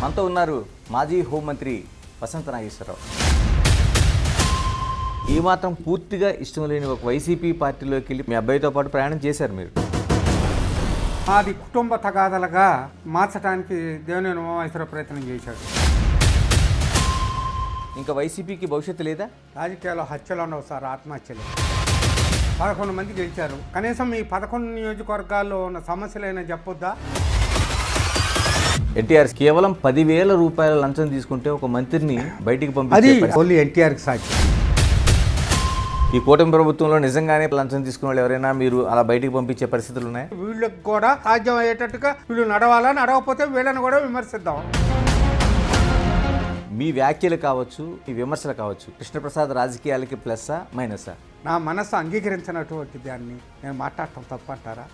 మనతో ఉన్నారు మాజీ హోంమంత్రి వసంత నాగేశ్వరరావు. ఏమాత్రం పూర్తిగా ఇష్టం లేని ఒక వైసీపీ పార్టీలోకి వెళ్ళి మీ అబ్బాయితో పాటు ప్రయాణం చేశారు మీరు. మాది కుటుంబ తగాదలుగా మార్చడానికి దేవినేని ఉమామహేశ్వరరావు ప్రయత్నం చేశాడు. ఇంకా వైసీపీకి భవిష్యత్తు లేదా? రాజకీయాల్లో హత్యలు ఉండవు సార్, ఆత్మహత్యలు. 11 మంది గెలిచారు. కనీసం ఈ 11 నియోజకవర్గాల్లో ఉన్న సమస్యలైనా చెప్పొద్దా? ఎన్టీఆర్ కేవలం 10,000 రూపాయల లంచం తీసుకుంటే ఒక మంత్రిని బయటికి అది పంపించే పరిస్థితి. ఓన్లీ ఎన్టీఆర్కి సాధ్యం. ఈ కూటమి ప్రభుత్వంలో నిజంగానే లంచం తీసుకున్న వాళ్ళు ఎవరైనా మీరు అలా బయటికి పంపించే పరిస్థితులు ఉన్నాయి? వీళ్ళకి కూడా సాధ్యం అయ్యేటట్టుగా వీళ్ళు నడవాలా, నడవకపోతే వీళ్ళని కూడా విమర్శిద్దాం. మీ వ్యాఖ్యలు కావచ్చు, మీ విమర్శలు కావచ్చు, కృష్ణప్రసాద్ రాజకీయాలకి ప్లస్సా మైనసా? నా మనస్సు అంగీకరించినటువంటి దాన్ని నేను మాట్లాడటం తప్పంటారా?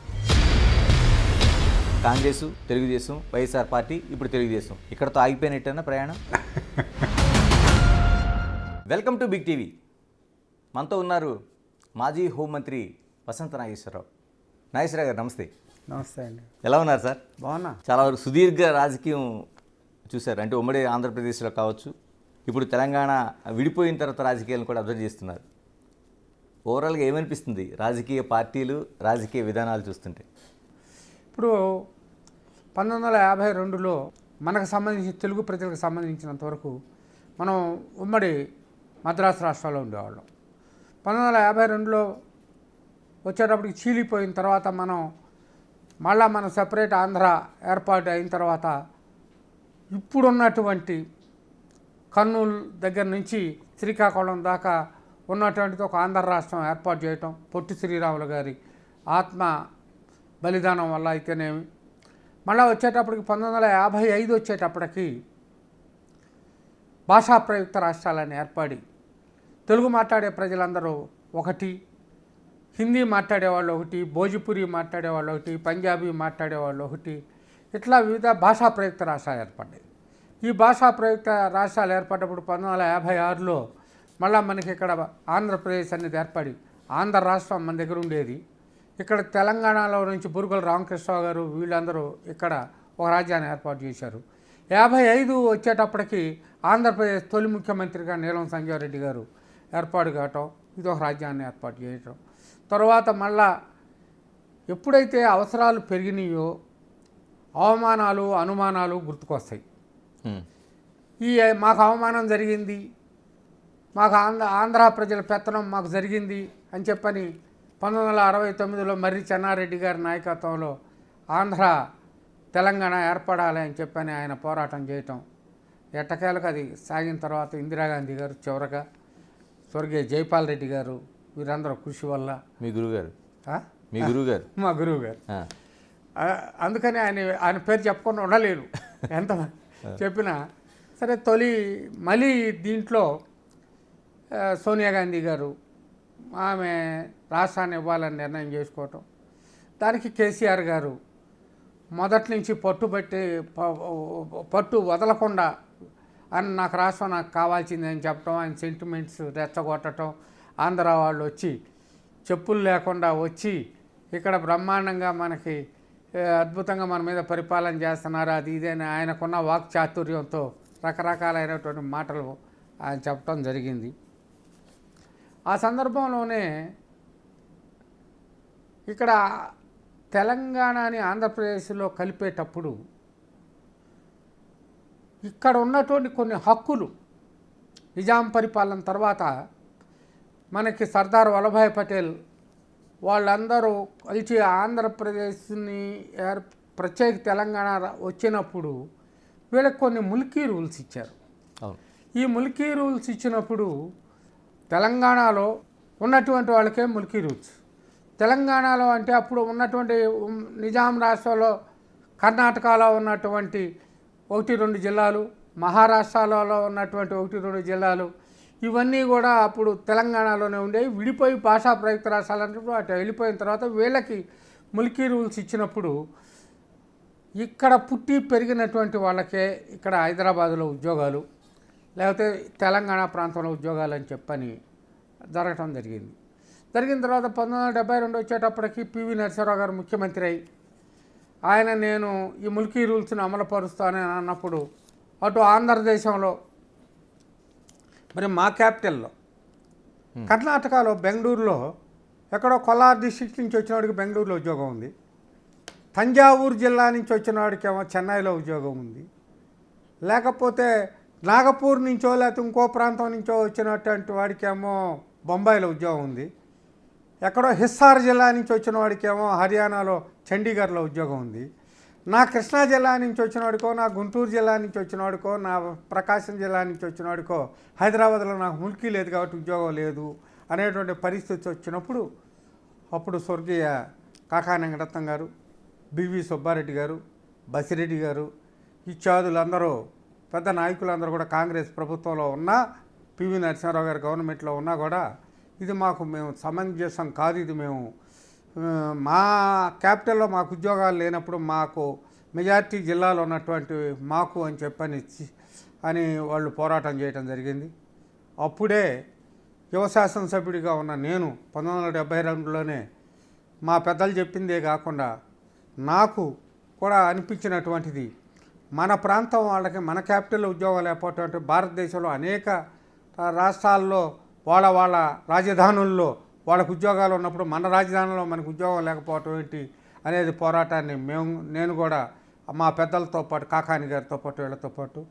కాంగ్రెస్, తెలుగుదేశం, వైఎస్ఆర్ పార్టీ, ఇప్పుడు తెలుగుదేశం ఇక్కడతో ఆగిపోయినట్టేనా ప్రయాణం? Welcome to Big TV. మనతో ఉన్నారు మాజీ హోంమంత్రి వసంత నాగేశ్వరరావు. నాగేశ్వరరావు గారు నమస్తే. నమస్తే అండి. ఎలా ఉన్నారు సార్? బాగున్నా. చాలా వరకు సుదీర్ఘ రాజకీయం చూశారు. అంటే ఉమ్మడి ఆంధ్రప్రదేశ్లో కావచ్చు, ఇప్పుడు తెలంగాణ విడిపోయిన తర్వాత రాజకీయాలను కూడా అబ్జర్వ్ చేస్తున్నారు. ఓవరాల్గా ఏమనిపిస్తుంది రాజకీయ పార్టీలు, రాజకీయ విధానాలు చూస్తుంటే? ఇప్పుడు 1952లో మనకు సంబంధించి తెలుగు ప్రజలకు సంబంధించినంత వరకు మనం ఉమ్మడి మద్రాసు రాష్ట్రాల్లో ఉండేవాళ్ళం. 1952లో వచ్చేటప్పటికి చీలిపోయిన తర్వాత మనం సెపరేట్ ఆంధ్ర ఏర్పాటు అయిన తర్వాత ఇప్పుడున్నటువంటి కర్నూలు దగ్గర నుంచి శ్రీకాకుళం దాకా ఉన్నటువంటిది ఒక ఆంధ్ర రాష్ట్రం ఏర్పాటు చేయటం, పొట్టి శ్రీరాములు గారి ఆత్మ బలిదానం వల్ల అయితేనేమి, మళ్ళీ వచ్చేటప్పటికి 1955 వచ్చేటప్పటికి భాషా ప్రయుక్త రాష్ట్రాలని ఏర్పడి తెలుగు మాట్లాడే ప్రజలందరూ ఒకటి, హిందీ మాట్లాడేవాళ్ళు ఒకటి, భోజ్పురి మాట్లాడేవాళ్ళు ఒకటి, పంజాబీ మాట్లాడేవాళ్ళు ఒకటి, ఇట్లా వివిధ భాషా ప్రయుక్త రాష్ట్రాలు ఏర్పడ్డాయి. ఈ భాషా ప్రయుక్త రాష్ట్రాలు ఏర్పడ్డప్పుడు 1956లో మళ్ళీ మనకి ఇక్కడ ఆంధ్రప్రదేశ్ అనేది ఏర్పడి ఆంధ్ర రాష్ట్రం మన దగ్గర ఉండేది. ఇక్కడ తెలంగాణలో నుంచి బురుగుల రామకృష్ణరావు గారు వీళ్ళందరూ ఇక్కడ ఒక రాజ్యాన్ని ఏర్పాటు చేశారు. 55 వచ్చేటప్పటికి ఆంధ్రప్రదేశ్ తొలి ముఖ్యమంత్రిగా నీలం సంజీవ రెడ్డి గారు ఏర్పాటు కావటం, ఇది ఒక రాజ్యాన్ని ఏర్పాటు చేయటం. తర్వాత మళ్ళా ఎప్పుడైతే అవసరాలు పెరిగినాయో అవమానాలు, అనుమానాలు గుర్తుకొస్తాయి. మాకు అవమానం జరిగింది, మాకు ఆంధ్ర ప్రజల పెత్తనం మాకు జరిగింది అని చెప్పని 1969లో మర్రి చెన్నారెడ్డి గారి నాయకత్వంలో ఆంధ్ర తెలంగాణ ఏర్పడాలి అని చెప్పని ఆయన పోరాటం చేయటం, ఎట్టకేలకు అది సాగిన తర్వాత ఇందిరాగాంధీ గారు చివరగా స్వర్గీయ జైపాల్ రెడ్డి గారు వీరందరూ కృషి వల్ల మీ గురువుగారు మా గురువు గారు అందుకని ఆయన పేరు చెప్పకుండా ఉండలేను ఎంత చెప్పినా సరే. మళ్ళీ దీంట్లో సోనియా గాంధీ గారు ఆమె రాష్ట్రాన్ని ఇవ్వాలని నిర్ణయం చేసుకోవటం, దానికి కేసీఆర్ గారు మొదటి నుంచి పట్టు వదలకుండా నాకు రాష్ట్రం నాకు కావాల్సింది అని చెప్పడం, ఆయన సెంటిమెంట్స్ రెచ్చగొట్టడం, ఆంధ్ర వాళ్ళు వచ్చి చెప్పులు లేకుండా వచ్చి ఇక్కడ బ్రహ్మాండంగా మనకి అద్భుతంగా మన మీద పరిపాలన చేస్తున్నారు, అది ఇదేని ఆయనకున్న వాక్చాతుర్యంతో రకరకాలైనటువంటి మాటలు ఆయన చెప్పడం జరిగింది. ఆ సందర్భంలోనే ఇక్కడ తెలంగాణని ఆంధ్రప్రదేశ్లో కలిపేటప్పుడు ఇక్కడ ఉన్నటువంటి కొన్ని హక్కులు నిజాం పరిపాలన తర్వాత మనకి సర్దార్ వల్లభాయ్ పటేల్ వాళ్ళందరూ కలిసి ఆంధ్రప్రదేశ్ని ప్రత్యేక తెలంగాణ వచ్చినప్పుడు వీళ్ళకి కొన్ని ముల్కీ రూల్స్ ఇచ్చారు. ఈ ముల్కీ రూల్స్ ఇచ్చినప్పుడు తెలంగాణలో ఉన్నటువంటి వాళ్ళకే ముల్కీ రూల్స్, తెలంగాణలో అంటే అప్పుడు ఉన్నటువంటి నిజాం రాష్ట్రంలో కర్ణాటకలో ఉన్నటువంటి 1-2 జిల్లాలు, మహారాష్ట్రలో ఉన్నటువంటి 1-2 జిల్లాలు, ఇవన్నీ కూడా అప్పుడు తెలంగాణలోనే ఉండేవి. విడిపోయి భాషా ప్రయుక్త రాష్ట్రాలు అంటే అటు వెళ్ళిపోయిన తర్వాత వీళ్ళకి ముల్కీ రూల్స్ ఇచ్చినప్పుడు ఇక్కడ పుట్టి పెరిగినటువంటి వాళ్ళకే ఇక్కడ హైదరాబాదులో ఉద్యోగాలు, లేకపోతే తెలంగాణ ప్రాంతంలో ఉద్యోగాలు అని చెప్పని జరగటం జరిగింది. జరిగిన తర్వాత 1972 వచ్చేటప్పటికి పివి నరసింహారావు గారు ముఖ్యమంత్రి అయి ఆయన నేను ఈ ముల్కీ రూల్స్ని అమలుపరుస్తానని అన్నప్పుడు అటు ఆంధ్రదేశంలో మరి మా క్యాపిటల్లో కర్ణాటకలో బెంగళూరులో ఎక్కడో కొల్లార్ డిస్ట్రిక్ట్ నుంచి వచ్చిన వాడికి బెంగళూరులో ఉద్యోగం ఉంది. తంజావూరు జిల్లా నుంచి వచ్చిన వాడికేమో చెన్నైలో ఉద్యోగం ఉంది. లేకపోతే నాగపూర్ నుంచో లేకపోతే ఇంకో ప్రాంతం నుంచో వచ్చినటువంటి వాడికేమో బొంబాయిలో ఉద్యోగం ఉంది. ఎక్కడో హిస్సార్ జిల్లా నుంచి వచ్చిన వాడికేమో హర్యానాలో చండీగఢ్లో ఉద్యోగం ఉంది. నా కృష్ణా జిల్లా నుంచి వచ్చిన వాడికో, నా గుంటూరు జిల్లా నుంచి వచ్చిన వాడికో, నా ప్రకాశం జిల్లా నుంచి వచ్చిన వాడికో హైదరాబాద్లో నాకు ముల్కీ లేదు కాబట్టి ఉద్యోగం లేదు అనేటువంటి పరిస్థితి వచ్చినప్పుడు అప్పుడు స్వర్గీయ కాకాని వెంకటరత్నం గారు, బివి సుబ్బారెడ్డి గారు, బసిరెడ్డి గారు ఇత్యాదులందరూ పెద్ద నాయకులందరూ కూడా కాంగ్రెస్ ప్రభుత్వంలో ఉన్నా, పివి నరసింహారావు గారు గవర్నమెంట్లో ఉన్నా కూడా ఇది మాకు మేము సమంజసం కాదు, ఇది మేము మా క్యాపిటల్లో మాకు ఉద్యోగాలు లేనప్పుడు మాకు మెజార్టీ జిల్లాలో ఉన్నటువంటి మాకు అని చెప్పని అని వాళ్ళు పోరాటం చేయడం జరిగింది. అప్పుడే యువ శాసనసభ్యుడిగా ఉన్న నేను 1972లోనే మా పెద్దలు చెప్పిందే కాకుండా నాకు కూడా అనిపించినటువంటిది, మన ప్రాంతం వాళ్ళకి మన క్యాపిటల్లో ఉద్యోగాలు లేకపోతే భారతదేశంలో అనేక రాష్ట్రాల్లో వాళ్ళ రాజధానుల్లో వాళ్ళకు ఉద్యోగాలు ఉన్నప్పుడు మన రాజధానిలో మనకు ఉద్యోగం లేకపోవటం ఏంటి అనేది పోరాటాన్ని నేను కూడా మా పెద్దలతో పాటు కాకాని గారితో పాటు వీళ్ళతో పాటు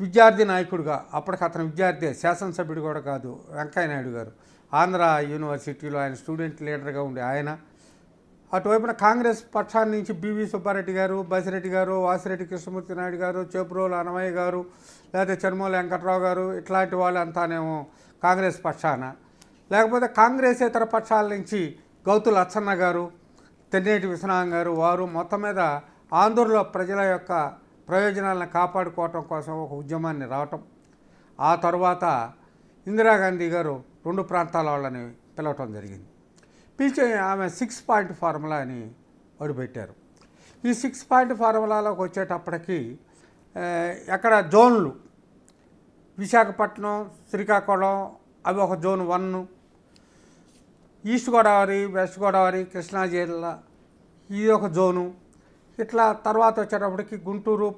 విద్యార్థి నాయకుడిగా, అప్పటికి అతను విద్యార్థి శాసనసభ్యుడు కూడా కాదు, వెంకయ్య నాయుడు గారు ఆంధ్ర యూనివర్సిటీలో ఆయన స్టూడెంట్ లీడర్గా ఉండే ఆయన, అటువైపున కాంగ్రెస్ పక్షాన్ని నుంచి బివి సుబ్బారెడ్డి గారు, బసిరెడ్డి గారు, వాసిరెడ్డి కృష్ణమూర్తి నాయుడు గారు, చేపురోలు అనమయ్య గారు, లేకపోతే చెరుమూల వెంకట్రావు గారు ఇట్లాంటి వాళ్ళంతానేమో కాంగ్రెస్ పక్షాన, లేకపోతే కాంగ్రెసేతర పక్షాల నుంచి గౌతుల అచ్చన్న గారు, తెన్నేటి విశ్వనాథం గారు, వారు మొత్తం మీద ఆంధ్రలో ప్రజల యొక్క ప్రయోజనాలను కాపాడుకోవటం కోసం ఒక ఉద్యమాన్ని రావటం. ఆ తర్వాత ఇందిరాగాంధీ గారు 2 ప్రాంతాల వాళ్ళని పిలవటం జరిగింది. పిలిచి ఆమె 6 పాయింట్ ఫార్ములా అని అడుగుపెట్టారు. ఈ 6 పాయింట్ ఫార్ములాలోకి వచ్చేటప్పటికి ఎక్కడ జోన్లు, విశాఖపట్నం, శ్రీకాకుళం అవి ఒక zone 1, east Godavari, west Godavari, Krishna జిల్లా ఇది ఒక జోను. ఇట్లా తర్వాత వచ్చేటప్పటికి గుంటూరు,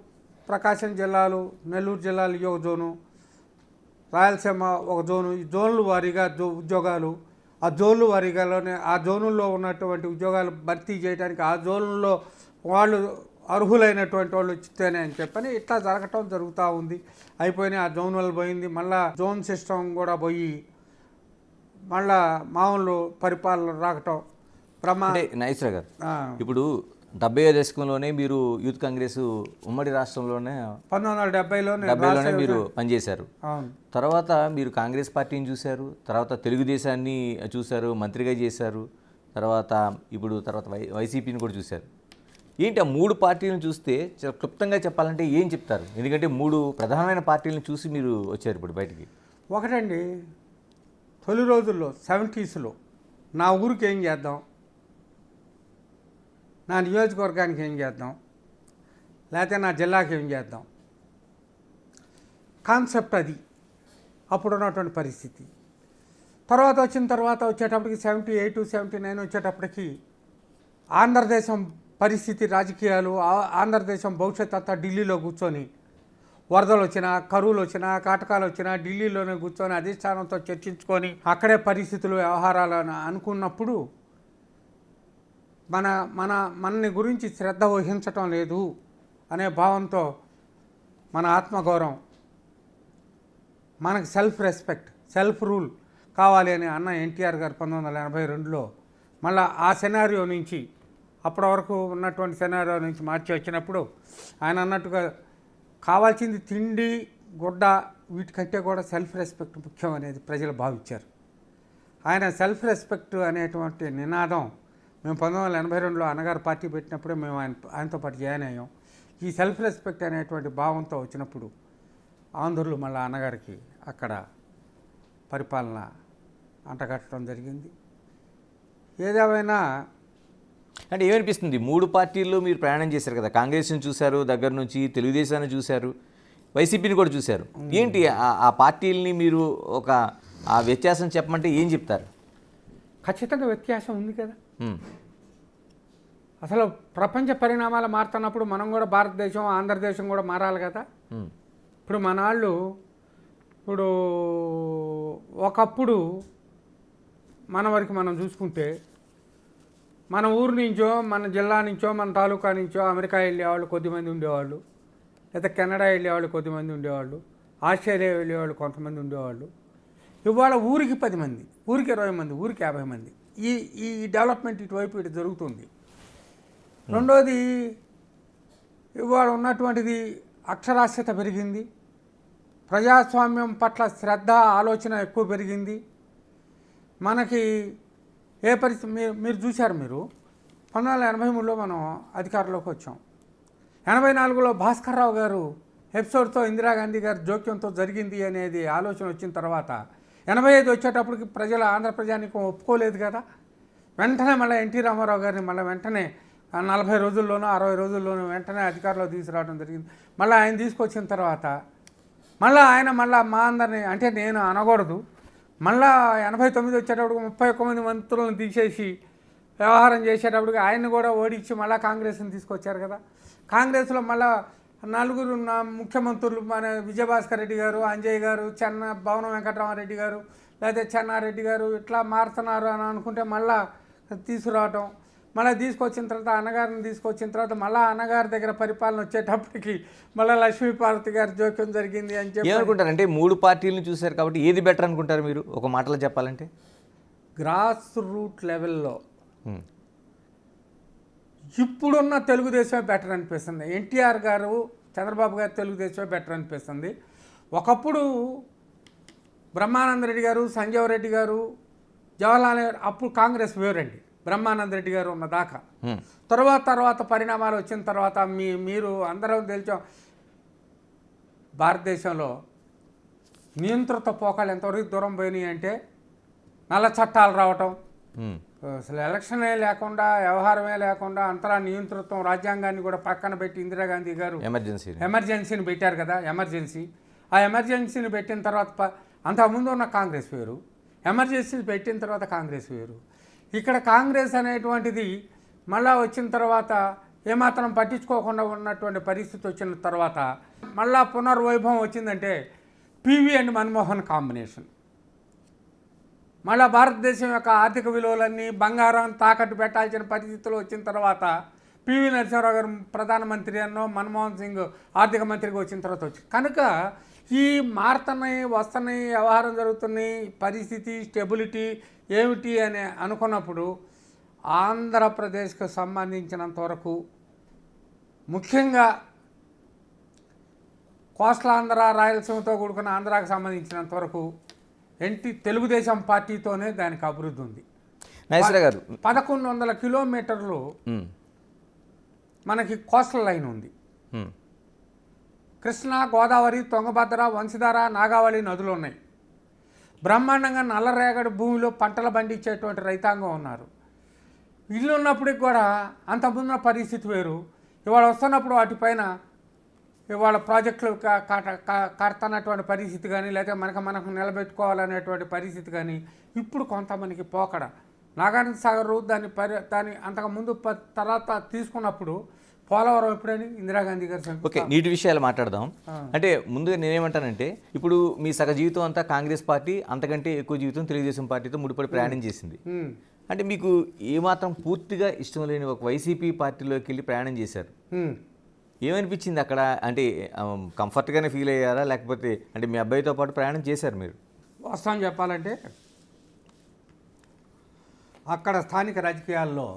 ప్రకాశం జిల్లాలు, నెల్లూరు జిల్లాలు ఇది ఒక జోను, రాయలసీమ ఒక జోను. ఈ జోన్లు వారీగా ఉద్యోగాలు, ఆ జోన్లు వారీగాలోనే ఆ జోనుల్లో ఉన్నటువంటి ఉద్యోగాలు భర్తీ చేయడానికి ఆ జోన్లో వాళ్ళు అర్హులైనటువంటి వాళ్ళు ఇస్తేనే అని చెప్పని ఇట్లా జరుగుతూ ఉంది. అయిపోయినాయి, ఆ జోన్ వల్ల పోయింది. మళ్ళీ జోన్ సిస్టమ్ కూడా పోయి మళ్ళా మామూలు పరిపాలన రాకటం నాగేశ్వర గారు, ఇప్పుడు 75 దశకంలోనే మీరు యూత్ కాంగ్రెస్ ఉమ్మడి రాష్ట్రంలోనే 1970లోనే మీరు పనిచేశారు. తర్వాత మీరు కాంగ్రెస్ పార్టీని చూశారు, తర్వాత తెలుగుదేశాన్ని చూశారు, మంత్రిగా చేశారు, తర్వాత వైసీపీని కూడా చూశారు. ఏంటి ఆ 3 పార్టీలను చూస్తే చాలా క్లుప్తంగా చెప్పాలంటే ఏం చెప్తారు? ఎందుకంటే 3 ప్రధానమైన పార్టీలను చూసి మీరు వచ్చారు ఇప్పుడు బయటికి. ఒకటండి, తొలి రోజుల్లో 70sలో నా ఊరికి ఏం చేద్దాం, నా నియోజకవర్గానికి ఏం చేద్దాం, లేకపోతే నా జిల్లాకి ఏం చేద్దాం కాన్సెప్ట్ అది అప్పుడు ఉన్నటువంటి పరిస్థితి. తర్వాత వచ్చేటప్పటికి 78, 79 వచ్చేటప్పటికి ఆంధ్రదేశం పరిస్థితి, రాజకీయాలు, ఆంధ్రదేశం భవిష్యత్ అంతా ఢిల్లీలో కూర్చొని వరదలు వచ్చినా, కరువులు వచ్చినా, కాటకాలు వచ్చినా ఢిల్లీలోనే కూర్చొని అధిష్టానంతో చర్చించుకొని అక్కడే పరిస్థితులు, వ్యవహారాలను అనుకున్నప్పుడు మనని గురించి శ్రద్ధ వహించటం లేదు అనే భావంతో మన ఆత్మగౌరవం, మనకు సెల్ఫ్ రెస్పెక్ట్, సెల్ఫ్ రూల్ కావాలి అని అన్న ఎన్టీఆర్ గారు 1982లో మళ్ళీ ఆ సెనారియో నుంచి అప్పటి వరకు ఉన్నటువంటి సెనారియో నుంచి మార్చి వచ్చినప్పుడు ఆయన అన్నట్టుగా కావాల్సింది తిండి, గుడ్డ, వీటికంటే కూడా సెల్ఫ్ రెస్పెక్ట్ ముఖ్యం అనేది ప్రజలు భావించారు. ఆయన సెల్ఫ్ రెస్పెక్ట్ అనేటువంటి నినాదం మేము 1982లో అన్నగారు పార్టీ పెట్టినప్పుడే మేము ఆయనతో పాటు జాయిన్ అయ్యాం. ఈ సెల్ఫ్ రెస్పెక్ట్ అనేటువంటి భావంతో వచ్చినప్పుడు ఆంధ్రులు మళ్ళీ అన్నగారికి అక్కడ పరిపాలన అంటగట్టడం జరిగింది. ఏదేమైనా అంటే ఏమనిపిస్తుంది, 3 పార్టీల్లో మీరు ప్రయాణం చేశారు కదా, కాంగ్రెస్ని చూశారు దగ్గర నుంచి, తెలుగుదేశాన్ని చూశారు, వైసీపీని కూడా చూశారు. ఏంటి ఆ పార్టీలని మీరు ఆ వ్యత్యాసం చెప్పమంటే ఏం చెప్తారు? ఖచ్చితంగా వ్యత్యాసం ఉంది కదా. అసలు ప్రపంచ పరిణామాలు మారుతున్నప్పుడు మనం కూడా భారతదేశం, ఆంధ్రదేశం కూడా మారాలి కదా. ఇప్పుడు మన వాళ్ళు ఇప్పుడు ఒకప్పుడు మన వరకు మనం చూసుకుంటే మన ఊరు నుంచో మన జిల్లా నుంచో మన తాలూకా నుంచో అమెరికా వెళ్ళేవాళ్ళు కొద్దిమంది ఉండేవాళ్ళు, లేదా కెనడా వెళ్ళేవాళ్ళు కొద్దిమంది ఉండేవాళ్ళు, ఆస్ట్రేలియా వెళ్ళేవాళ్ళు కొంతమంది ఉండేవాళ్ళు. ఇవాళ ఊరికి 10 మంది, ఊరికి 20 మంది, ఊరికి 50 మంది. ఈ ఈ డెవలప్మెంట్ ఇటువైపు ఇటు జరుగుతుంది. రెండోది, ఇవాళ ఉన్నటువంటిది అక్షరాస్యత పెరిగింది, ప్రజాస్వామ్యం పట్ల శ్రద్ధ ఆలోచన ఎక్కువ పెరిగింది. మనకి ఏ పరిస్థితి మీరు చూశారు. మీరు 1983లో మనం అధికారంలోకి వచ్చాం. 84లో భాస్కర్రావు గారు ఎపిసోడ్తో ఇందిరాగాంధీ గారి జోక్యంతో జరిగింది అనేది ఆలోచన వచ్చిన తర్వాత 85 వచ్చేటప్పటికి ప్రజల ఆంధ్ర ప్రజానీకం ఒప్పుకోలేదు కదా. వెంటనే మళ్ళీ ఎన్టీ రామారావు గారిని మళ్ళీ వెంటనే 40 రోజుల్లోనూ 60 రోజుల్లోనూ వెంటనే అధికారంలో తీసుకురావడం జరిగింది. మళ్ళీ ఆయన తీసుకొచ్చిన తర్వాత ఆయన మా అందరినీ, అంటే నేను అనకూడదు, మళ్ళా 89 వచ్చేటప్పుడు 31 మంది మంత్రులను తీసేసి వ్యవహారం చేసేటప్పటికి ఆయన్ని కూడా ఓడించి మళ్ళీ కాంగ్రెస్ని తీసుకొచ్చారు కదా. కాంగ్రెస్లో మళ్ళా 4 ముఖ్యమంత్రులు, మన విజయభాస్కర్ రెడ్డి గారు, అంజయ్ గారు, భవనం వెంకటరామారెడ్డి గారు, లేదా చెన్నారెడ్డి గారు ఇట్లా మారుతున్నారు అని అనుకుంటే మళ్ళా తీసుకురావటం, మళ్ళీ తీసుకొచ్చిన తర్వాత అన్నగారిని తీసుకొచ్చిన తర్వాత మళ్ళీ అన్నగారి దగ్గర పరిపాలన వచ్చేటప్పటికి మళ్ళీ లక్ష్మీపార్వతి గారి జోక్యం జరిగింది అని చెప్పి ఏమనుకుంటారంటే 3 పార్టీలను చూశారు కాబట్టి ఏది బెటర్ అనుకుంటారు మీరు ఒక మాటలో చెప్పాలంటే? గ్రాస్ రూట్ లెవెల్లో ఇప్పుడున్న తెలుగుదేశమే బెటర్ అనిపిస్తుంది. ఎన్టీఆర్ గారు, చంద్రబాబు గారు తెలుగుదేశమే బెటర్ అనిపిస్తుంది. ఒకప్పుడు బ్రహ్మానంద రెడ్డి గారు, సంజీవ్ రెడ్డి గారు, జవహర్లాల్ నెహ్రూ, అప్పుడు కాంగ్రెస్ వేరండి బ్రహ్మానంద రెడ్డి గారు ఉన్న దాకా. తర్వాత పరిణామాలు వచ్చిన తర్వాత మీరు అందరం తెలిసాం, భారతదేశంలో నియంత్రిత పోకలు ఎంతవరకు దూరం పోయినాయి అంటే నల్ల చట్టాలు రావటం, అసలు ఎలక్షనే లేకుండా, వ్యవహారమే లేకుండా అంతరా నియంతృత్వం, రాజ్యాంగాన్ని కూడా పక్కన పెట్టి ఇందిరాగాంధీ గారు ఎమర్జెన్సీని పెట్టారు కదా. ఆ ఎమర్జెన్సీని పెట్టిన తర్వాత అంతకుముందు ఉన్న కాంగ్రెస్ వేరు, ఎమర్జెన్సీని పెట్టిన తర్వాత కాంగ్రెస్ వేరు. ఇక్కడ కాంగ్రెస్ అనేటువంటిది మళ్ళా వచ్చిన తర్వాత ఏమాత్రం పట్టించుకోకుండా ఉన్నటువంటి పరిస్థితి వచ్చిన తర్వాత మళ్ళా పునర్వైభవం వచ్చిందంటే పివి అండ్ మన్మోహన్ కాంబినేషన్. మళ్ళీ భారతదేశం యొక్క ఆర్థిక విలువలన్నీ బంగారం తాకట్టు పెట్టాల్సిన పరిస్థితులు వచ్చిన తర్వాత పివి నరసింహారావు గారు ప్రధానమంత్రి అన్నో, మన్మోహన్ సింగ్ ఆర్థిక మంత్రిగా వచ్చిన తర్వాత వచ్చి కనుక ఈ మారుతున్నాయి, వస్తున్నాయి, వ్యవహారం జరుగుతున్నాయి, పరిస్థితి స్టెబిలిటీ ఏమిటి అని అనుకున్నప్పుడు ఆంధ్రప్రదేశ్కు సంబంధించినంత వరకు, ముఖ్యంగా కోస్టలాంధ్ర, రాయలసీమతో కూడుకున్న ఆంధ్రాకు సంబంధించినంత వరకు తెలుగుదేశం పార్టీతోనే దానికి అభివృద్ధి ఉంది. గారు 1100 కిలోమీటర్లు మనకి కోస్టల్ లైన్ ఉంది. కృష్ణా, గోదావరి, తుంగభద్ర, వంశధార, నాగావళి నదులు ఉన్నాయి. బ్రహ్మాండంగా నల్లరేగడి భూమిలో పంటలు పండించేటువంటి రైతాంగం ఉన్నారు. ఇల్లు ఉన్నప్పటికి కూడా అంతకుముందున్న పరిస్థితి వేరు. ఇవాళ వస్తున్నప్పుడు వాటిపైన ఇవాళ ప్రాజెక్టులు కడుతున్నటువంటి పరిస్థితి కానీ, లేకపోతే మనకు నిలబెట్టుకోవాలనేటువంటి పరిస్థితి కానీ ఇప్పుడు కొంతమందికి పోకడ. నాగార్జున సాగర్ దాని అంతకుముందు తర్వాత తీసుకున్నప్పుడు పోలవరం ఎప్పుడని ఇందిరాగాంధీ గారు. ఓకే, నీటి విషయాలు మాట్లాడదాం. అంటే ముందుగా నేనేమంటానంటే, ఇప్పుడు మీ సగ జీవితం అంతా కాంగ్రెస్ పార్టీ, అంతకంటే ఎక్కువ జీవితం తెలుగుదేశం పార్టీతో ముడిపడి ప్రయాణం చేసింది. అంటే మీకు ఏమాత్రం పూర్తిగా ఇష్టం లేని ఒక వైసీపీ పార్టీలోకి వెళ్ళి ప్రయాణం చేశారు. ఏమనిపించింది అక్కడ? అంటే కంఫర్ట్గానే ఫీల్ అయ్యారా, లేకపోతే అంటే మీ అబ్బాయితో పాటు ప్రయాణం చేశారు మీరు? వాస్తవం చెప్పాలంటే అక్కడ స్థానిక రాజకీయాల్లో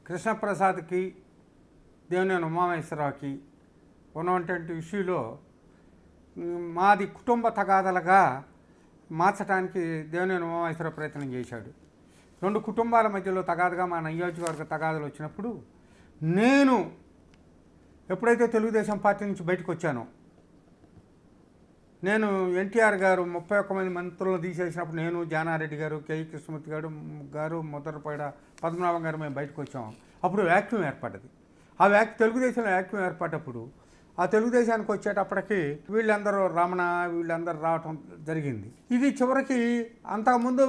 కృష్ణప్రసాద్కి, దేవినేని ఉమామహేశ్వరరావుకి ఉన్నటువంటి ఇష్యూలో మాది కుటుంబ తగాదలుగా మార్చడానికి దేవినేని ఉమామహేశ్వరరావు ప్రయత్నం చేశాడు. 2 కుటుంబాల మధ్యలో తగాదుగా మా నియోజకవర్గ తగాదులు వచ్చినప్పుడు నేను ఎప్పుడైతే తెలుగుదేశం పార్టీ నుంచి బయటకు వచ్చానో, నేను ఎన్టీఆర్ గారు 31 మంది మంత్రులను తీసేసినప్పుడు నేను, జానారెడ్డి గారు, కేఈ కృష్ణమూర్తి గారు, ముద్రపేడ పద్మనాభం గారు మేము బయటకు వచ్చాము. అప్పుడు వ్యాక్యూమ్ ఏర్పడ్డది. తెలుగుదేశంలో వ్యాక్యూమ్ ఏర్పడ్డప్పుడు ఆ తెలుగుదేశానికి వచ్చేటప్పటికి వీళ్ళందరూ రమణ వీళ్ళందరూ రావటం జరిగింది. ఇది చివరికి అంతకుముందు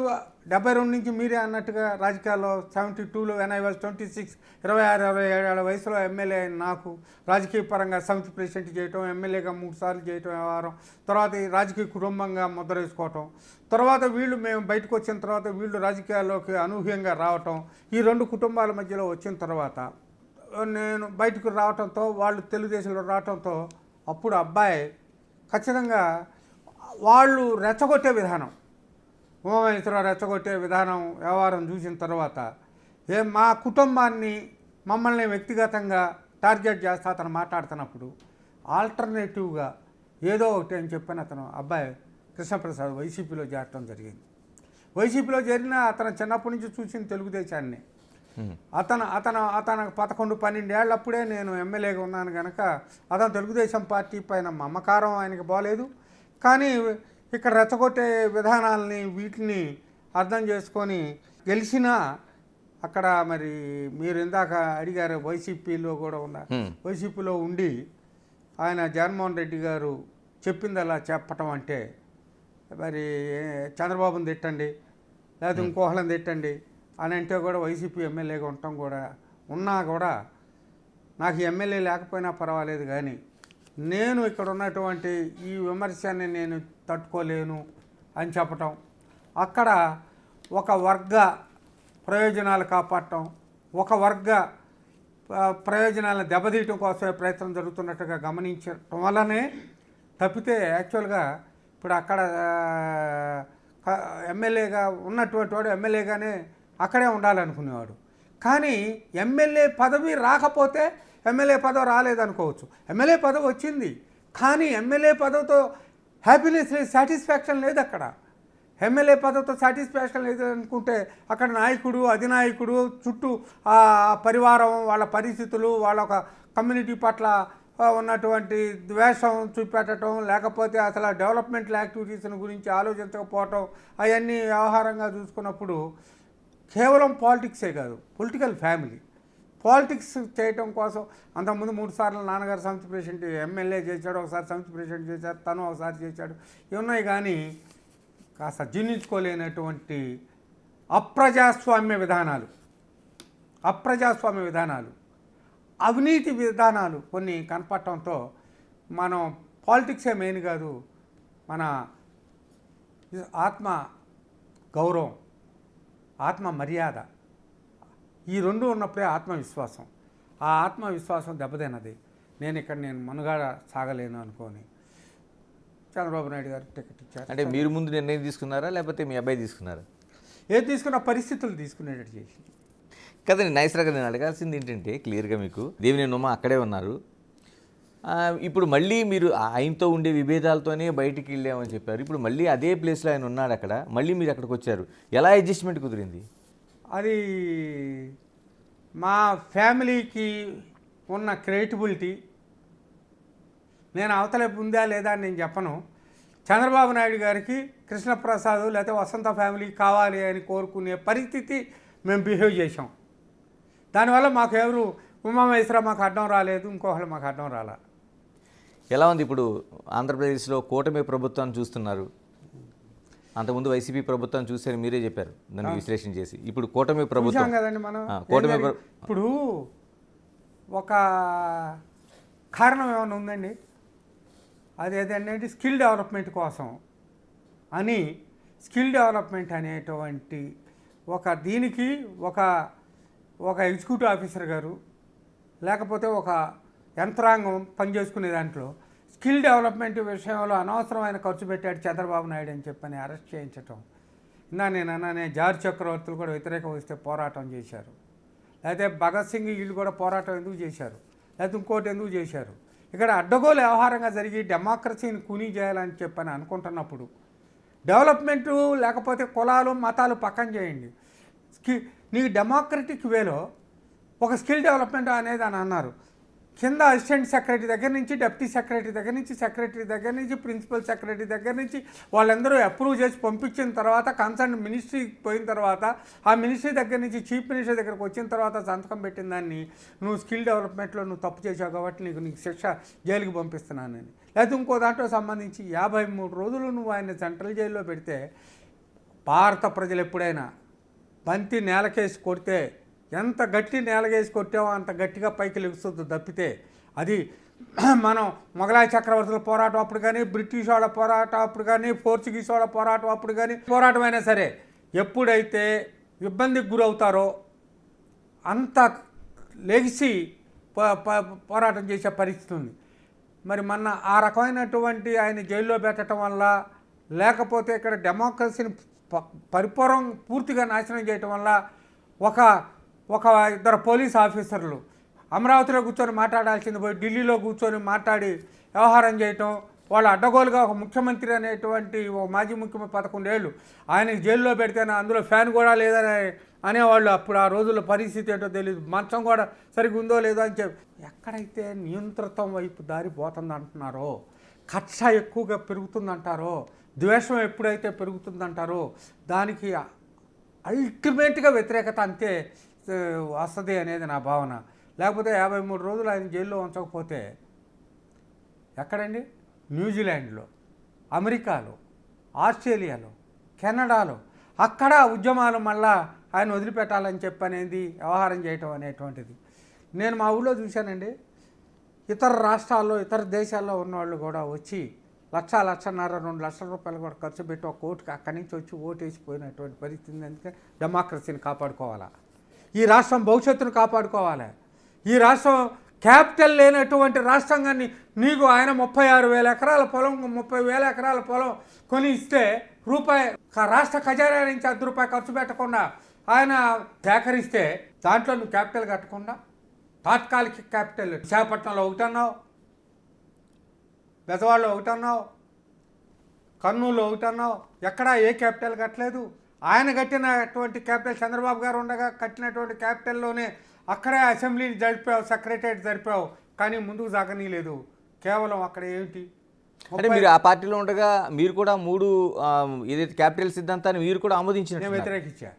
72 నుంచి మీరే అన్నట్టుగా రాజకీయాల్లో 72లో when I was 26 26-27 వయసులో ఎమ్మెల్యే అయిన నాకు రాజకీయ పరంగా సమితి ప్రెసిడెంట్ చేయటం, ఎమ్మెల్యేగా 3 సార్లు చేయటం వ్యవహారం, తర్వాత ఈ రాజకీయ కుటుంబంగా ముద్ర వేసుకోవటం, తర్వాత వీళ్ళు మేము బయటకు వచ్చిన తర్వాత వీళ్ళు రాజకీయాల్లోకి అనూహ్యంగా రావటం, ఈ 2 కుటుంబాల మధ్యలో వచ్చిన తర్వాత నేను బయటకు రావటంతో వాళ్ళు తెలుగుదేశంలో రావటంతో అప్పుడు అబ్బాయి ఖచ్చితంగా వాళ్ళు రెచ్చగొట్టే విధానం, ఉమామహేశ్వరరావు రెచ్చగొట్టే విధానం వ్యవహారం చూసిన తర్వాత మా కుటుంబాన్ని మమ్మల్ని వ్యక్తిగతంగా టార్గెట్ చేస్తా అతను మాట్లాడుతున్నప్పుడు ఆల్టర్నేటివ్గా ఏదో ఒకటి అని చెప్పని అతను అబ్బాయి కృష్ణప్రసాద్ వైసీపీలో చేరటం జరిగింది. వైసీపీలో చేరిన అతను చిన్నప్పటి నుంచి చూసిన తెలుగుదేశాన్ని అతను 11-12 ఏళ్ళప్పుడే నేను ఎమ్మెల్యేగా ఉన్నాను కనుక అతను తెలుగుదేశం పార్టీ పైన మమకారం ఆయనకి బాలేదు. కానీ ఇక్కడ రెచ్చగొట్టే విధానాలని వీటిని అర్థం చేసుకొని గెలిచినా అక్కడ మరి మీరు ఇందాక అడిగారు వైసీపీలో కూడా వైసీపీలో ఉండి ఆయన జగన్మోహన్ రెడ్డి గారు చెప్పింది అలా చెప్పటం అంటే మరి చంద్రబాబుని తిట్టండి లేకపోతే ఇంకోహళ్ళని తిట్టండి అని అంటే కూడా వైసీపీ ఎమ్మెల్యేగా ఉండటం కూడా ఉన్నా కూడా నాకు ఎమ్మెల్యే లేకపోయినా పర్వాలేదు, కానీ నేను ఇక్కడ ఉన్నటువంటి ఈ విమర్శని నేను తట్టుకోలేను అని చెప్పటం, అక్కడ ఒక వర్గ ప్రయోజనాలు కాపాడటం, ఒక వర్గ ప్రయోజనాలను దెబ్బతీయటం కోసమే ప్రయత్నం జరుగుతున్నట్టుగా గమనించటం వల్లనే తప్పితే యాక్చువల్గా ఇప్పుడు అక్కడ ఎమ్మెల్యేగా ఉన్నటువంటి వాడు ఎమ్మెల్యేగానే అక్కడే ఉండాలనుకునేవాడు. కానీ ఎమ్మెల్యే పదవి రాకపోతే ఎమ్మెల్యే పదవి రాలేదనుకోవచ్చు, ఎమ్మెల్యే పదవి వచ్చింది కానీ ఎమ్మెల్యే పదవితో హ్యాపీనెస్ లేదు, సాటిస్ఫాక్షన్ లేదు. అక్కడ ఎమ్మెల్యే పదవితో సాటిస్ఫాక్షన్ లేదు అనుకుంటే అక్కడ నాయకుడు అధినాయకుడు చుట్టూ ఆ పరివారం వాళ్ళ పరిస్థితులు వాళ్ళ ఒక కమ్యూనిటీ పట్ల ఉన్నటువంటి ద్వేషం చూపెట్టడం, లేకపోతే అసలు డెవలప్మెంటల్ యాక్టివిటీస్ని గురించి ఆలోచించకపోవటం, అవన్నీ వ్యవహారంగా చూసుకున్నప్పుడు కేవలం పాలిటిక్సే కాదు, పొలిటికల్ ఫ్యామిలీ పాలిటిక్స్ చేయటం కోసం అంతకుముందు 3 సార్లు నాన్నగారు సమితి ప్రెసిడెంట్ ఎమ్మెల్యే చేశాడు, ఒకసారి సమితి ప్రెసిడెంట్ చేశాడు, తను ఒకసారి చేశాడు, ఇవి ఉన్నాయి. కానీ కాస్త జీర్ణించుకోలేనటువంటి అప్రజాస్వామ్య విధానాలు అవినీతి విధానాలు కొన్ని కనపడటంతో మనం పాలిటిక్సే మెయిన్ కాదు, మన ఆత్మ గౌరవం ఆత్మ మర్యాద ఈ 2 ఉన్నప్పుడే ఆత్మవిశ్వాసం, ఆ ఆత్మవిశ్వాసం దెబ్బతిన్నది. నేను మనుగడ సాగలేను అనుకోని చంద్రబాబు నాయుడు గారు టికెట్ ఇచ్చారు. అంటే మీరు ముందు నిర్ణయం తీసుకున్నారా లేకపోతే మీ అబ్బాయి తీసుకున్నారా? ఏది తీసుకున్న పరిస్థితులు తీసుకునేటట్టు చేసి కదండి. నైస్రాగా నేను అడగాల్సింది ఏంటంటే క్లియర్గా మీకు దేవినేని ఉమా అక్కడే ఉన్నారు, ఇప్పుడు మళ్ళీ మీరు ఆయనతో ఉండే విభేదాలతోనే బయటికి వెళ్ళామని చెప్పారు, ఇప్పుడు మళ్ళీ అదే ప్లేస్లో ఆయన ఉన్నాడు అక్కడ, మళ్ళీ మీరు అక్కడికి వచ్చారు, ఎలా అడ్జస్ట్మెంట్ కుదిరింది? అది మా ఫ్యామిలీకి ఉన్న క్రియేటిబిలిటీ నేను అవతల ఉందా లేదా అని నేను చెప్పను. చంద్రబాబు నాయుడు గారికి కృష్ణప్రసాద్ లేకపోతే వసంత ఫ్యామిలీ కావాలి అని కోరుకునే పరిస్థితి మేము బిహేవ్ చేసాం. దానివల్ల మాకు ఎవరు ఉమామహేశ్వరరావు మాకు అడ్డం రాలేదు, ఇంకొకళ్ళు మాకు అడ్డం రాలా. ఎలా ఉంది ఇప్పుడు ఆంధ్రప్రదేశ్లో కూటమి ప్రభుత్వాన్ని చూస్తున్నారు, అంతకుముందు వైసీపీ ప్రభుత్వాన్ని చూసారు, మీరే చెప్పారు దాన్ని విశ్లేషణ చేసి. ఇప్పుడు కూటమి ప్రభుత్వం కదండి మనం ఇప్పుడు ఒక కారణం ఏమైనా ఉందండి, అది ఏదంటే స్కిల్ డెవలప్మెంట్ కోసం అని స్కిల్ డెవలప్మెంట్ అనేటువంటి దీనికి ఒక ఎగ్జిక్యూటివ్ ఆఫీసర్ గారు లేకపోతే ఒక యంత్రాంగం పనిచేసుకునే దాంట్లో స్కిల్ డెవలప్మెంట్ విషయంలో అనవసరమైన ఖర్చు పెట్టాడు చంద్రబాబు నాయుడు అని చెప్పని అరెస్ట్ చేయించటం. నేను జార్జ్ చక్రవర్తులు కూడా వ్యతిరేకం వస్తే పోరాటం చేశారు, లేకపోతే భగత్ సింగ్ వీళ్ళు కూడా పోరాటం ఎందుకు చేశారు, లేకపోతే ఇంకోటి ఎందుకు చేశారు. ఇక్కడ అడ్డగోలు వ్యవహారంగా జరిగి డెమోక్రసీని కూనీ చేయాలని చెప్పని అనుకుంటున్నప్పుడు డెవలప్మెంటు లేకపోతే కులాలు మతాలు పక్కన చేయండి, నీకు డెమోక్రటిక్ వేలో ఒక స్కిల్ డెవలప్మెంట్ అనేది అని అన్నారు. కింద అసిస్టెంట్ సెక్రటరీ దగ్గర నుంచి డిప్యూటీ సెక్రటరీ దగ్గర నుంచి సెక్రటరీ దగ్గర నుంచి ప్రిన్సిపల్ సెక్రటరీ దగ్గర నుంచి వాళ్ళందరూ అప్రూవ్ చేసి పంపించిన తర్వాత కన్సర్న్ మినిస్ట్రీకి పోయిన తర్వాత ఆ మినిస్ట్రీ దగ్గర నుంచి చీఫ్ మినిస్టర్ దగ్గరకు వచ్చిన తర్వాత సంతకం పెట్టిన దాన్ని నువ్వు స్కిల్ డెవలప్మెంట్లో నువ్వు తప్పు చేసావు కాబట్టి నీకు శిక్ష జైలుకి పంపిస్తున్నానని, లేకపోతే ఇంకో దాంట్లో సంబంధించి 53 రోజులు నువ్వు ఆయన సెంట్రల్ జైల్లో పెడితే భారత ప్రజలు ఎప్పుడైనా బంతి నేలకేసి కొడితే ఎంత గట్టి నేలకేసి కొట్టామో అంత గట్టిగా పైకి లెగుస్తుంది తప్పితే అది మనం మొఘలాయ చక్రవర్తుల పోరాటం అప్పుడు కానీ, బ్రిటిష్ వాళ్ళ పోరాటం అప్పుడు కానీ, పోర్చుగీస్ వాళ్ళ పోరాటం అప్పుడు కానీ, పోరాటం అయినా సరే ఎప్పుడైతే ఇబ్బందికి గురవుతారో అంత లెగిసి పోరాటం చేసే పరిస్థితి ఉంది. మరి మొన్న ఆ రకమైనటువంటి ఆయన జైల్లో పెట్టడం వల్ల, లేకపోతే ఇక్కడ డెమోక్రసీని పూర్తిగా నాశనం చేయటం వల్ల ఒక ఇద్దరు పోలీస్ ఆఫీసర్లు అమరావతిలో కూర్చొని మాట్లాడాల్సింది పోయి ఢిల్లీలో కూర్చొని మాట్లాడి వ్యవహారం చేయటం, వాళ్ళు అడ్డగోలుగా ఒక ముఖ్యమంత్రి అనేటువంటి ఒక మాజీ ముఖ్యమంత్రి 11 ఏళ్ళు ఆయనకి జైల్లో పెడితేనే అందులో ఫ్యాన్ కూడా లేదని అనేవాళ్ళు. అప్పుడు ఆ రోజుల్లో పరిస్థితి ఏంటో తెలియదు, మంచం కూడా సరిగ్గా ఉందో లేదో అని చెప్పి. ఎక్కడైతే నియంత్రితం వైపు దారి పోతుంది అంటున్నారో, కక్ష ఎక్కువగా పెరుగుతుందంటారో, ద్వేషం ఎప్పుడైతే పెరుగుతుందంటారో దానికి అల్టిమేట్గా వ్యతిరేకత అంతే వస్తుంది అనేది నా భావన. లేకపోతే 53 రోజులు ఆయన జైల్లో ఉంచకపోతే ఎక్కడండి? న్యూజిలాండ్లో, అమెరికాలో, ఆస్ట్రేలియాలో, కెనడాలో అక్కడ ఉద్యమాలు మళ్ళా ఆయన వదిలిపెట్టాలని చెప్పనేది వ్యవహారం చేయటం అనేటువంటిది నేను మా ఊళ్ళో చూశానండి. ఇతర రాష్ట్రాల్లో, ఇతర దేశాల్లో ఉన్నవాళ్ళు కూడా వచ్చి 1,00,000, 1,50,000, 2 లక్షల రూపాయలు కూడా ఖర్చు పెట్టి ఒక ఓటుకి అక్కడి నుంచి వచ్చి ఓటేసిపోయినటువంటి పరిస్థితి. అందుకే డెమోక్రసీని కాపాడుకోవాలా, ఈ రాష్ట్రం భవిష్యత్తును కాపాడుకోవాలి. ఈ రాష్ట్రం క్యాపిటల్ లేనటువంటి రాష్ట్రంగాన్ని నీకు ఆయన 36,000 ఎకరాల పొలం, 30,000 ఎకరాల పొలం కొని ఇస్తే రాష్ట్ర ఖజానా నుంచి ₹1 ఖర్చు పెట్టకుండా ఆయన సేకరిస్తే దాంట్లో నువ్వు క్యాపిటల్ కట్టకుండా తాత్కాలిక క్యాపిటల్ విశాఖపట్నంలో ఒకటన్నావు, బెజవాడలో ఒకటన్నావు, కర్నూలులో ఒకటన్నావు, ఎక్కడా ఏ క్యాపిటల్ కట్టలేదు. ఆయన కట్టినటువంటి క్యాపిటల్ చంద్రబాబు గారు ఉండగా కట్టినటువంటి క్యాపిటల్లోనే అక్కడే అసెంబ్లీని జరిపావు, సెక్రటరియట్ జరిపావు, కానీ ముందుకు సాగనీయలేదు. కేవలం అక్కడ ఏంటి అంటే మీరు ఆ పార్టీలో ఉండగా మీరు కూడా 3 ఏదైతే క్యాపిటల్ సిద్ధాంతాన్ని మీరు కూడా ఆమోదించిన నేను వ్యతిరేకించా,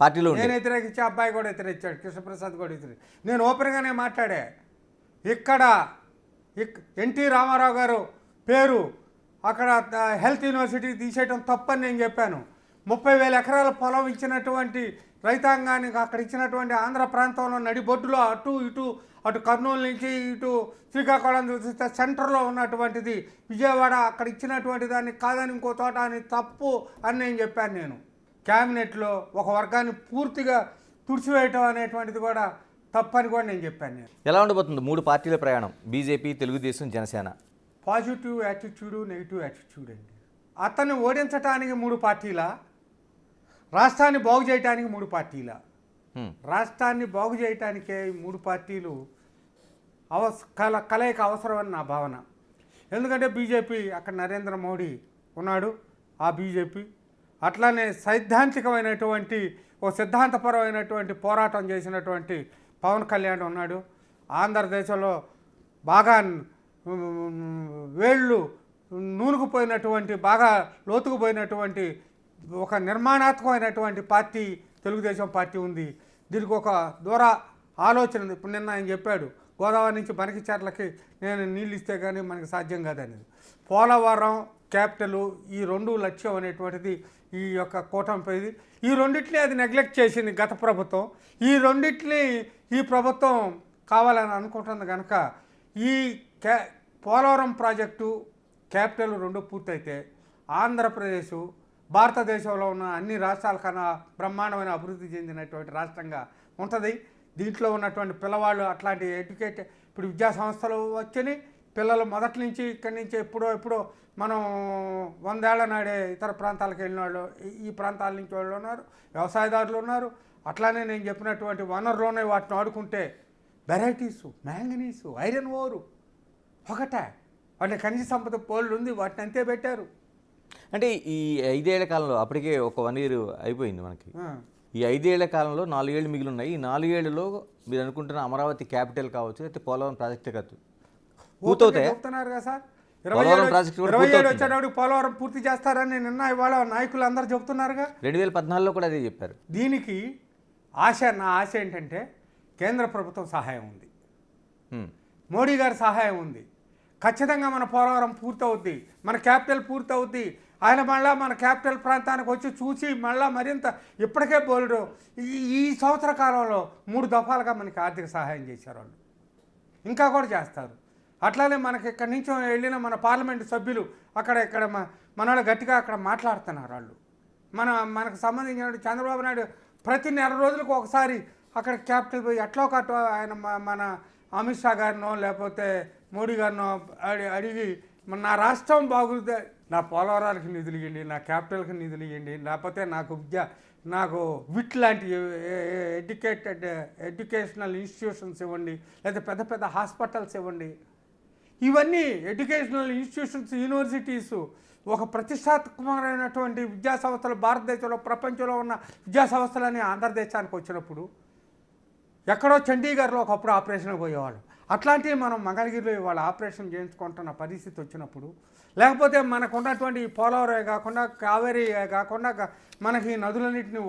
పార్టీలో నేను వ్యతిరేకించా, అబ్బాయి కూడా వ్యతిరేకించాడు, కృష్ణప్రసాద్ కూడా వ్యతిరేకి. నేను ఓపెన్గానే మాట్లాడా. ఇక్కడ ఎన్టీ రామారావు గారు పేరు అక్కడ హెల్త్ యూనివర్సిటీ తీసేయడం తప్పని నేను చెప్పాను. 30,000 ఎకరాల పొలం ఇచ్చినటువంటి రైతాంగానికి అక్కడ ఇచ్చినటువంటి ఆంధ్ర ప్రాంతంలో నడిబొడ్డులో అటు కర్నూలు నుంచి ఇటు శ్రీకాకుళం చూస్తే సెంటర్లో ఉన్నటువంటిది విజయవాడ, అక్కడ ఇచ్చినటువంటి దాన్ని కాదని ఇంకో తోట అని తప్పు అని నేను చెప్పాను. నేను క్యాబినెట్లో ఒక వర్గాన్ని పూర్తిగా తుడిచివేయటం అనేటువంటిది కూడా తప్పని కూడా నేను చెప్పాను. నేను ఎలా ఉండబోతుంది 3 పార్టీల ప్రయాణం, BJP, Telugu Desam, Janasena? Positive attitude, negative attitude అండి. అతన్ని ఓడించడానికి 3 పార్టీలా, రాష్ట్రాన్ని బాగు చేయడానికి 3 పార్టీలా? రాష్ట్రాన్ని బాగు చేయటానికే 3 పార్టీలు కలయిక అవసరమని నా భావన. ఎందుకంటే బీజేపీ అక్కడ నరేంద్ర మోడీ ఉన్నాడు, ఆ బీజేపీ అట్లానే సైద్ధాంతికమైనటువంటి సిద్ధాంతపరమైనటువంటి పోరాటం చేసినటువంటి పవన్ కళ్యాణ్ ఉన్నాడు. ఆంధ్రదేశంలో బాగా వేళ్ళు నూనుకుపోయినటువంటి, బాగా లోతుకుపోయినటువంటి ఒక నిర్మాణాత్మకమైనటువంటి పార్టీ తెలుగుదేశం పార్టీ ఉంది. దీనికి ఒక దూర ఆలోచన ఉంది. ఇప్పుడు నిన్న ఆయన చెప్పాడు, గోదావరి నుంచి బనకిచెర్లకి నేను నీళ్ళు ఇస్తే కానీ మనకి సాధ్యం కాదనేది. పోలవరం, క్యాపిటల్, ఈ 2 లక్ష్యం అనేటువంటిది ఈ యొక్క కూటమిపైది. ఈ రెండిట్ని అది నెగ్లెక్ట్ చేసింది గత ప్రభుత్వం. ఈ రెండిట్ని ఈ ప్రభుత్వం కావాలని అనుకుంటుంది కనుక ఈ పోలవరం ప్రాజెక్టు, క్యాపిటల్ 2 పూర్తయితే ఆంధ్రప్రదేశ్ భారతదేశంలో ఉన్న అన్ని రాష్ట్రాల కన్నా బ్రహ్మాండమైన అభివృద్ధి చెందినటువంటి రాష్ట్రంగా ఉంటుంది. దీంట్లో ఉన్నటువంటి పిల్లవాళ్ళు అట్లాంటి ఇప్పుడు విద్యా సంస్థలు వచ్చి పిల్లలు మొదటి నుంచి ఇక్కడి నుంచి ఎప్పుడో మనం 100 ఏళ్ల నాడే ఇతర ప్రాంతాలకు వెళ్ళిన వాళ్ళు, ఈ ప్రాంతాల నుంచి వాళ్ళు ఉన్నారు, వ్యవసాయదారులు ఉన్నారు. అట్లానే నేను చెప్పినటువంటి వనరులోనే వాటిని ఆడుకుంటే వెరైటీసు, మ్యాంగనీసు, ఐరన్ ఓరు ఒకటే, వాటి ఖనిజ సంపద పోళ్ళు ఉంది, వాటిని అంతే పెట్టారు. అంటే ఈ 5 ఏళ్ల కాలంలో అప్పటికే ఒక 1 year అయిపోయింది మనకి. ఈ 5 ఏళ్ల కాలంలో 4 ఏళ్ళు మిగిలి ఉన్నాయి. ఈ 4 ఏళ్లలో మీరు అనుకుంటున్న అమరావతి క్యాపిటల్ కావచ్చు, అయితే పోలవరం ప్రాజెక్టే కావచ్చు, పూర్తవుతాయా? చెప్తున్నారు కదా సార్, పోలవరం ప్రాజెక్టు కూడా 27 పూర్తవుతుందా? వచ్చేటప్పుడు పోలవరం పూర్తి చేస్తారని నిన్న ఇవాళ నాయకులు అందరూ చెబుతున్నారుగా. 2014లో కూడా అదే చెప్పారు. దీనికి నా ఆశ ఏంటంటే కేంద్ర ప్రభుత్వం సహాయం ఉంది, మోడీ గారి సహాయం ఉంది. ఖచ్చితంగా మన పోలవరం పూర్తవుద్ది, మన క్యాపిటల్ పూర్తవుద్ది. ఆయన మళ్ళా మన క్యాపిటల్ ప్రాంతానికి వచ్చి చూసి మళ్ళా మరింత ఇప్పటికే బోల్డు ఈ సంవత్సర కాలంలో 3 దఫాలుగా మనకి ఆర్థిక సహాయం చేశారు వాళ్ళు, ఇంకా కూడా చేస్తారు. అట్లానే మనకి ఇక్కడి నుంచి వెళ్ళిన మన పార్లమెంటు సభ్యులు ఇక్కడ మన వాళ్ళు గట్టిగా అక్కడ మాట్లాడుతున్నారు. వాళ్ళు మనకు సంబంధించిన చంద్రబాబు నాయుడు ప్రతి నెల రోజులకు ఒకసారి అక్కడ క్యాపిటల్ పోయి ఎట్లా ఒక ఆయన మన అమిత్ షా గారినో లేకపోతే మోడీ గారినో అడిగి నా రాష్ట్రం బాగుంది, నా పోలవరానికి నిధులు ఇవ్వండి, నా క్యాపిటల్కి నిధులు ఇవ్వండి, లేకపోతే నాకు విట్ లాంటి ఎడ్యుకేషనల్ ఇన్స్టిట్యూషన్స్ ఇవ్వండి, లేదా పెద్ద పెద్ద హాస్పిటల్స్ ఇవ్వండి. ఇవన్నీ ఎడ్యుకేషనల్ ఇన్స్టిట్యూషన్స్, యూనివర్సిటీసు, ఒక ప్రతిష్టాత్మకమైనటువంటి విద్యా సంస్థలు భారతదేశంలో ప్రపంచంలో ఉన్న విద్యా సంస్థలని ఆంధ్రదేశానికి వచ్చినప్పుడు ఎక్కడో చండీగఢ్లో ఒకప్పుడు ఆపరేషన్కి పోయేవాళ్ళు, అట్లాంటివి మనం మంగళగిరిలో ఇవాళ ఆపరేషన్ చేయించుకుంటున్న పరిస్థితి వచ్చినప్పుడు, లేకపోతే మనకు ఉన్నటువంటి పోలవరమే కాకుండా కావేరీ కాకుండా మనకి నదులన్నింటినీ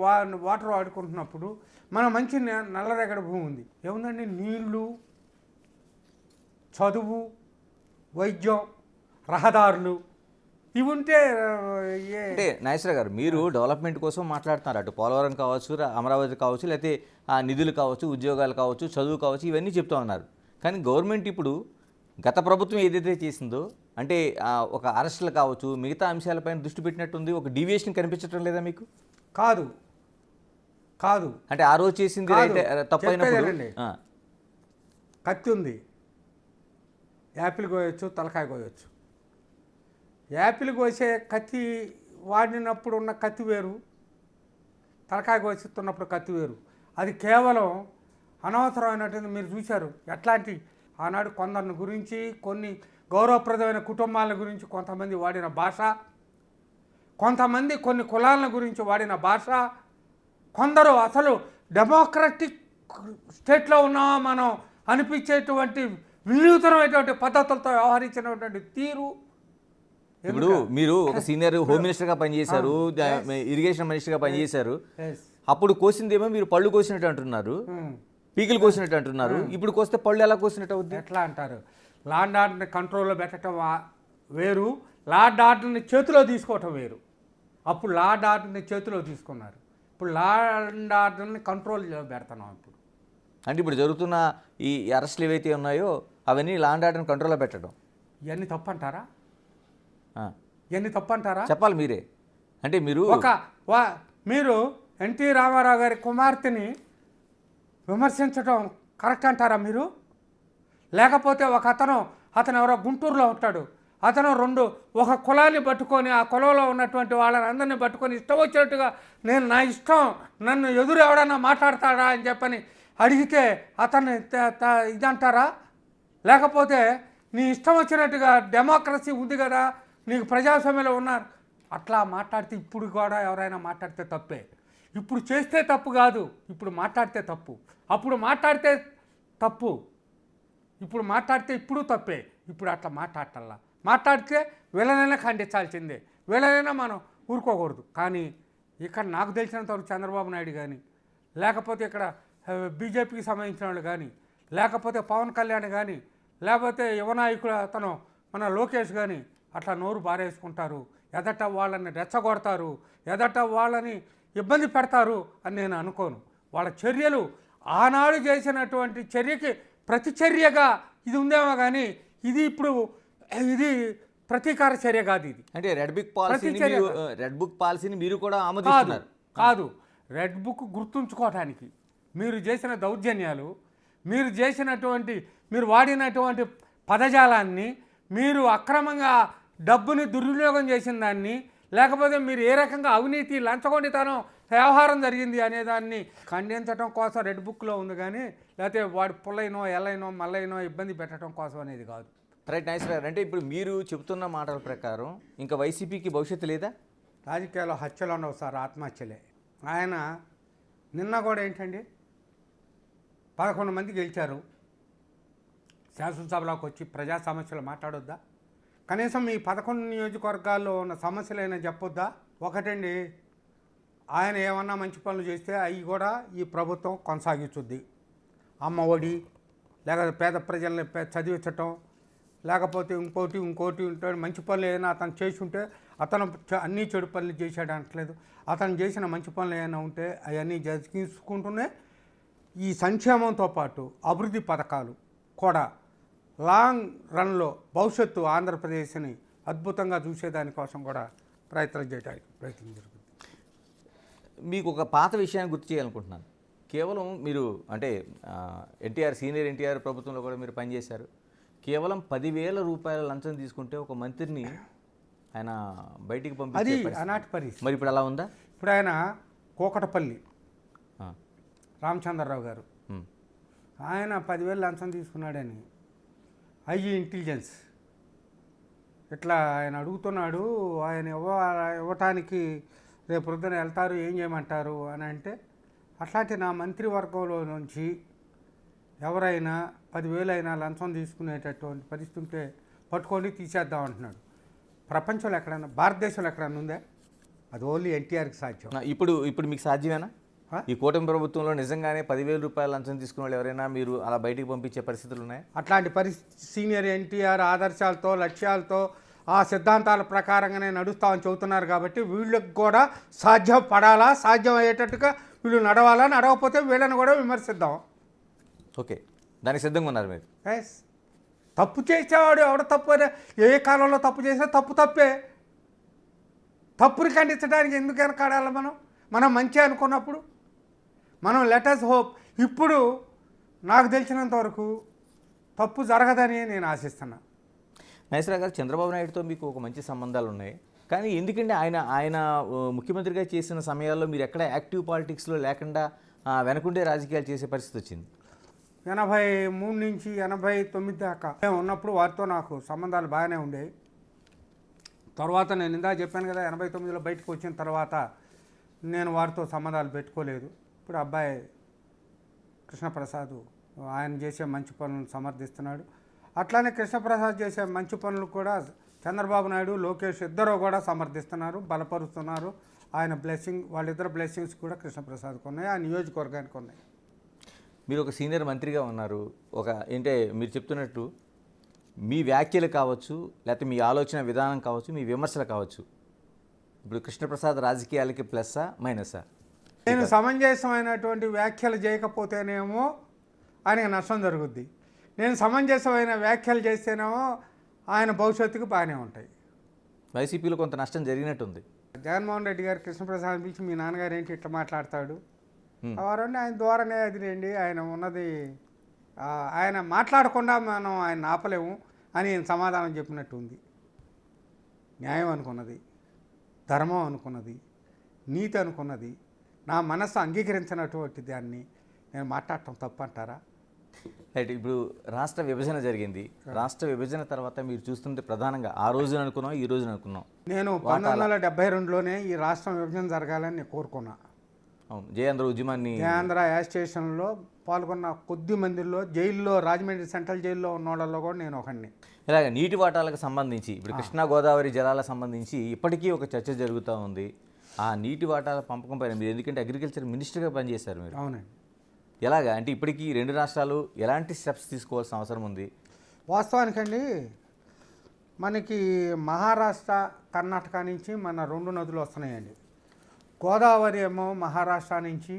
వాటర్ వాడుకుంటున్నప్పుడు మన మంచి నల్లరేగడి భూమి ఉంది. ఏముందండి, నీళ్లు, చదువు, వైద్యం, రహదారులు ఇవి ఉంటే అంటే నాగేశ్వర గారు, మీరు డెవలప్మెంట్ కోసం మాట్లాడుతున్నారు. అటు పోలవరం కావచ్చు, అమరావతి కావచ్చు, లేకపోతే ఆ నిధులు కావచ్చు, ఉద్యోగాలు కావచ్చు, చదువు కావచ్చు, ఇవన్నీ చెప్తూ ఉన్నారు. కానీ గవర్నమెంట్ ఇప్పుడు గత ప్రభుత్వం ఏదైతే చేసిందో, అంటే ఒక అరెస్టులు కావచ్చు, మిగతా అంశాలపైన దృష్టి పెట్టినట్టుంది. ఒక డీవియేషన్ కనిపించడం లేదా మీకు? కాదు అంటే ఆ రోజు చేసింది తప్పైనప్పుడు కత్తి ఉంది, యాపిల్ కోయొచ్చు, తలకాయ కోయొచ్చు. యాపిల్ కోసే కత్తి వాడినప్పుడు ఉన్న కత్తి వేరు, తలకాయ కోసిస్తున్నప్పుడు కత్తి వేరు. అది కేవలం అనవసరమైనటువంటి, మీరు చూశారు ఎట్లాంటి ఆనాడు కొందరిని గురించి, కొన్ని గౌరవప్రదమైన కుటుంబాల గురించి కొంతమంది వాడిన భాష, కొంతమంది కొన్ని కులాల గురించి వాడిన భాష, కొందరు అసలు డెమోక్రటిక్ స్టేట్లో ఉన్నామా మనం అనిపించేటువంటి వినూతనమైనటువంటి పద్ధతులతో వ్యవహరించినటువంటి తీరు. ఇప్పుడు మీరు ఒక సీనియర్ హోమ్ మినిస్టర్గా పనిచేశారు, ఇరిగేషన్ మినిస్టర్గా పనిచేశారు. అప్పుడు కోసిందేమో మీరు పళ్ళు కోసినట్టు అంటున్నారు, పీకిలు కోసినట్టు అంటున్నారు. ఇప్పుడు కోస్తే పళ్ళు ఎలా కోసినట్టు అవుతుంది? ఎట్లా అంటారు? లా అండ్ ఆర్డర్ని కంట్రోల్లో పెట్టడం వేరు, లా అండ్ ఆర్డర్ని చేతిలో తీసుకోవటం వేరు. అప్పుడు లా అండ్ ఆర్డర్ని చేతిలో తీసుకున్నారు, ఇప్పుడు లా అండ్ ఆర్డర్ని కంట్రోల్లో పెడుతున్నాం. ఇప్పుడు అంటే ఇప్పుడు జరుగుతున్న ఈ అరెస్టులు ఏవైతే ఉన్నాయో అవన్నీ లా అండ్ ఆర్డర్ని కంట్రోల్లో పెట్టడం, ఇవన్నీ తప్పంటారా? ఇవన్నీ తప్పంటారా? చెప్పాలి మీరే. అంటే మీరు ఎన్టీ రామారావు గారి కుమార్తెని విమర్శించడం కరెక్ట్ అంటారా మీరు? లేకపోతే అతను ఎవరో గుంటూరులో ఉంటాడు, అతను ఒక కులాన్ని పట్టుకొని ఆ కులంలో ఉన్నటువంటి వాళ్ళని అందరినీ పట్టుకొని ఇష్టం వచ్చినట్టుగా నా ఇష్టం, నన్ను ఎదురు ఎవడన్నా మాట్లాడతాడా అని చెప్పని అడిగితే అతన్ని ఇదంటారా? లేకపోతే నీ ఇష్టం వచ్చినట్టుగా డెమోక్రసీ ఉంది కదా, నీకు ప్రజాస్వామ్యంలో ఉన్నారు, అట్లా మాట్లాడితే ఇప్పుడు కూడా ఎవరైనా మాట్లాడితే తప్పే. ఇప్పుడు చేస్తే తప్పు కాదు, ఇప్పుడు మాట్లాడితే తప్పు. అప్పుడు మాట్లాడితే తప్పు, ఇప్పుడు మాట్లాడితే ఇప్పుడు తప్పే. ఇప్పుడు అట్లా మాట్లాడితే వీళ్ళనైనా ఖండించాల్సిందే, వీళ్ళనైనా మనం ఊరుకోకూడదు. కానీ ఇక్కడ నాకు తెలిసినంతవరకు చంద్రబాబు నాయుడు కానీ, లేకపోతే ఇక్కడ బీజేపీకి సంబంధించిన వాళ్ళు కానీ, లేకపోతే పవన్ కళ్యాణ్ కానీ, లేకపోతే యువనాయకుడు అతను మన లోకేష్ కానీ అట్లా నోరు బారేసుకుంటారు, ఎదట వాళ్ళని రెచ్చగొడతారు, ఎదట వాళ్ళని ఇబ్బంది పెడతారు అని నేను అనుకోను. వాళ్ళ చర్యలు ఆనాడు చేసినటువంటి చర్యకి ప్రతిచర్యగా ఇది ఉందేమో కానీ ఇది ప్రతీకార చర్య కాదు. ఇది అంటే రెడ్ బుక్ పాలసీని మీరు కూడా ఆమోదిస్తున్నారు? కాదు, రెడ్ బుక్ గుర్తుంచుకోవడానికి మీరు చేసిన దౌర్జన్యాలు, మీరు వాడినటువంటి పదజాలాన్ని, మీరు అక్రమంగా డబ్బుని దుర్వినియోగం చేసిన దాన్ని, లేకపోతే మీరు ఏ రకంగా అవినీతి లంచగొండితనం వ్యవహారం జరిగింది అనేదాన్ని ఖండించడం కోసం రెడ్ బుక్లో ఉంది కానీ, లేకపోతే వాడు పుల్లైనో ఎల్లైనో మల్లైనో ఇబ్బంది పెట్టడం కోసం అనేది కాదు. రైట్, నైస్ గారు. అంటే ఇప్పుడు మీరు చెబుతున్న మాటల ప్రకారం ఇంకా వైసీపీకి భవిష్యత్తు లేదా? రాజకీయాల్లో హత్యలు ఉండవు సార్, ఆత్మహత్యలే. ఆయన నిన్న కూడా ఏంటండి 11 మంది గెలిచారు, శాసనసభలోకి వచ్చి ప్రజా సమస్యలు మాట్లాడొద్దా? కనీసం మీ 11 నియోజకవర్గాల్లో ఉన్న సమస్యలైనా చెప్పొద్దా? ఒకటండి, ఆయన ఏమన్నా మంచి పనులు చేస్తే అవి కూడా ఈ ప్రభుత్వం కొనసాగించుద్ది. అమ్మ ఒడి, లేకపోతే పేద ప్రజల్ని చదివించటం, లేకపోతే ఇంకోటి ఉంటాడు. మంచి పనులు ఏదైనా అతను చేసి ఉంటే అతను అన్నీ చెడు పనులు చేశాడు అనట్లేదు. అతను చేసిన మంచి పనులు ఏమైనా ఉంటే అవన్నీ జరిగించుకుంటూనే ఈ సంక్షేమంతో పాటు అభివృద్ధి పథకాలు కూడా లాంగ్ రన్లో భవిష్యత్తు ఆంధ్రప్రదేశ్ని అద్భుతంగా చూసేదానికోసం కూడా ప్రయత్నం జరుగుతుంది. మీకు ఒక పాత విషయాన్ని గుర్తు చేయాలనుకుంటున్నాను. కేవలం మీరు అంటే సీనియర్ ఎన్టీఆర్ ప్రభుత్వంలో కూడా మీరు పనిచేశారు. కేవలం 10,000 రూపాయల లంచం తీసుకుంటే ఒక మంత్రిని ఆయన బయటికి పంపించే అది పరిస్థితి. ఆనాటి పరిస్థితి. మరి ఇప్పుడు అలా ఉందా? ఇప్పుడు ఆయన కోకటపల్లి ఆ. రామచంద్రరావు గారు ఆయన 10,000 లంచం తీసుకున్నాడని ఐజీ ఇంటెలిజెన్స్ ఇట్లా ఆయన అడుగుతున్నాడు. ఆయన ఇవ్వటానికి రేపు పొద్దున వెళ్తారు, ఏం చేయమంటారు అని అంటే, అట్లాంటి నా మంత్రివర్గంలో నుంచి ఎవరైనా 10,000 అయినా లంచం తీసుకునేటటువంటి పరిస్థితి ఉంటే పట్టుకొని తీసేద్దాం అంటున్నాడు. ప్రపంచంలో ఎక్కడన్నా, భారతదేశంలో ఎక్కడన్నా ఉందా? అది ఓన్లీ ఎన్టీఆర్కి సాధ్యం. ఇప్పుడు మీకు సాధ్యమేనా? ఈ కూటమి ప్రభుత్వంలో నిజంగానే 10,000 రూపాయల లంచం తీసుకున్న వాళ్ళు ఎవరైనా మీరు అలా బయటికి పంపించే పరిస్థితులు ఉన్నాయా? అట్లాంటి పరిస్థితి సీనియర్ ఎన్టీఆర్ ఆదర్శాలతో, లక్ష్యాలతో, ఆ సిద్ధాంతాల ప్రకారంగానే నడుస్తామని చెబుతున్నారు. కాబట్టి వీళ్ళకి కూడా సాధ్యం పడాలా, సాధ్యం అయ్యేటట్టుగా వీళ్ళు నడవాలా, నడవకపోతే వీళ్ళని కూడా విమర్శిద్దాం. ఓకే, దానికి సిద్ధంగా ఉన్నారు మీరు? ఎస్. తప్పు చేసేవాడు ఎవడ తప్పు, ఏ కాలంలో తప్పు చేసినా తప్పే. తప్పుని ఖండించడానికి ఎందుకు వెనకాడాలి? మనం మంచి అనుకున్నప్పుడు మనం లెటర్స్ హోప్. ఇప్పుడు నాకు తెలిసినంత వరకు తప్పు జరగదని నేను ఆశిస్తున్నా. నాగేశ్వరరావు గారు, చంద్రబాబు నాయుడుతో మీకు ఒక మంచి సంబంధాలు ఉన్నాయి, కానీ ఎందుకంటే ఆయన ముఖ్యమంత్రిగా చేసిన సమయాల్లో మీరు ఎక్కడ యాక్టివ్ పాలిటిక్స్లో లేకుండా వెనకుండే రాజకీయాలు చేసే పరిస్థితి వచ్చింది? 83 నుంచి 89 దాకా ఉన్నప్పుడు వారితో నాకు సంబంధాలు బాగానే ఉండేవి. తర్వాత నేను ఇందా చెప్పాను కదా, 89లో బయటకు వచ్చిన తర్వాత నేను వారితో సంబంధాలు పెట్టుకోలేదు. ఇప్పుడు అబ్బాయి కృష్ణప్రసాద్ ఆయన చేసే మంచి పనులను సమర్థిస్తున్నాడు. అట్లానే కృష్ణప్రసాద్ చేసే మంచి పనులు కూడా చంద్రబాబు నాయుడు, లోకేష్ ఇద్దరు కూడా సమర్థిస్తున్నారు, బలపరుస్తున్నారు. ఆయన బ్లెస్సింగ్, వాళ్ళిద్దరు బ్లెస్సింగ్స్ కూడా కృష్ణప్రసాద్కి ఉన్నాయి, ఆ నియోజకవర్గానికి ఉన్నాయి. మీరు ఒక సీనియర్ మంత్రిగా ఉన్నారు. మీరు చెప్తున్నట్టు మీ వ్యాఖ్యలు కావచ్చు, లేకపోతే మీ ఆలోచన విధానం కావచ్చు, మీ విమర్శలు కావచ్చు, ఇప్పుడు కృష్ణప్రసాద్ రాజకీయాలకి ప్లస్సా మైనసా? నేను సమంజసమైనటువంటి వ్యాఖ్యలు చేయకపోతేనేమో ఆయనకు నష్టం జరుగుద్ది. నేను సమంజసమైన వ్యాఖ్యలు చేస్తేనేమో ఆయన భవిష్యత్తుకు బాగానే ఉంటాయి. వైసీపీలో కొంత నష్టం జరిగినట్టుంది. జగన్మోహన్ రెడ్డి గారు కృష్ణప్రసాద్ పిలిచి మీ నాన్నగారు ఏంటి ఇట్లా మాట్లాడతాడు వారండి, ఆయన ద్వారానే అది రండి, ఆయన ఉన్నది, ఆయన మాట్లాడకుండా మనం ఆయన ఆపలేము అని సమాధానం చెప్పినట్టు ఉంది. న్యాయం అనుకున్నది, ధర్మం అనుకున్నది, నీతి అనుకున్నది, నా మనస్సు అంగీకరించినటువంటి దాన్ని నేను మాట్లాడటం తప్పు అంటారా? రైట్. ఇప్పుడు రాష్ట్ర విభజన జరిగింది. రాష్ట్ర విభజన తర్వాత మీరు చూస్తుంటే ప్రధానంగా ఆ రోజున అనుకున్నాం, ఈ రోజున అనుకున్నాం. నేను 1972లోనే ఈ రాష్ట్రం విభజన జరగాలని నేను కోరుకున్నా. అవును, జయాంధ్ర ఉద్యమాన్ని, జయాంధ్ర యాజిటేషన్లో పాల్గొన్న కొద్ది మందిలో జైల్లో, రాజమండ్రి సెంట్రల్ జైల్లో ఉన్న వాళ్ళలో కూడా నేను ఒకడిని. ఇలాగ నీటి వాటాలకు సంబంధించి ఇప్పుడు కృష్ణా గోదావరి జలాలకు సంబంధించి ఇప్పటికీ ఒక చర్చ జరుగుతూ ఉంది. ఆ నీటి వాటాల పంపకం పైన మీరు, ఎందుకంటే అగ్రికల్చర్ మినిస్టర్గా పనిచేశారు మీరు. అవునండి. ఎలాగా అంటే ఇప్పటికీ 2 రాష్ట్రాలు ఎలాంటి స్టెప్స్ తీసుకోవాల్సిన అవసరం ఉంది? వాస్తవానికండి మనకి మహారాష్ట్ర, కర్ణాటక నుంచి మన 2 నదులు వస్తున్నాయండి. గోదావరి ఏమో మహారాష్ట్ర నుంచి,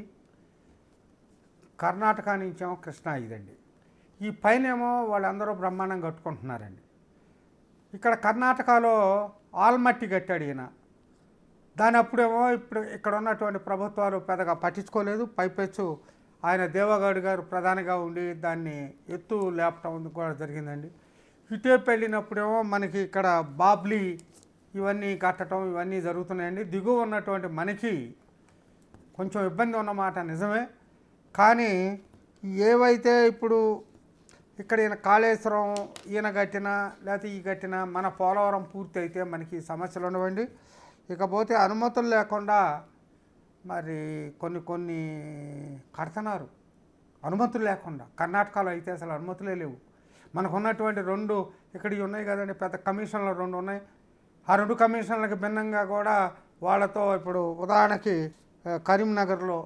కర్ణాటక నుంచేమో కృష్ణా ఇదండి. ఈ పైనేమో వాళ్ళందరూ బ్రహ్మాండం కట్టుకుంటున్నారండి. ఇక్కడ కర్ణాటకలో ఆల్మట్టి కట్టాడు ఈయన. దాని అప్పుడేమో ఇప్పుడు ఇక్కడ ఉన్నటువంటి ప్రభుత్వాలు పెద్దగా పట్టించుకోలేదు. పైపెచ్చు ఆయన దేవగౌడ్ గారు ప్రధానిగా ఉండి దాన్ని ఎత్తు లేపటం కూడా జరిగిందండి. ఇటేపు వెళ్ళినప్పుడేమో మనకి ఇక్కడ బాబ్లీ ఇవన్నీ కట్టడం ఇవన్నీ జరుగుతున్నాయండి. దిగువ ఉన్నటువంటి మనకి కొంచెం ఇబ్బంది ఉన్నమాట నిజమే. కానీ ఏవైతే ఇప్పుడు ఇక్కడ ఈయన కాళేశ్వరం ఈయన కట్టినా లేకపోతే ఈ కట్టినా మన పోలవరం పూర్తి అయితే మనకి సమస్యలు ఉండవండి. ఇకపోతే అనుమతులు లేకుండా మరి కొన్ని కడుతున్నారు అనుమతులు లేకుండా. కర్ణాటకలో అయితే అసలు అనుమతులే లేవు. మనకు ఉన్నటువంటి 2 ఇక్కడివి ఉన్నాయి కదండి, పెద్ద కమిషన్లు 2 ఉన్నాయి. ఆ 2 కమిషన్లకు భిన్నంగా కూడా వాళ్ళతో ఇప్పుడు ఉదాహరణకి కరీంనగర్లో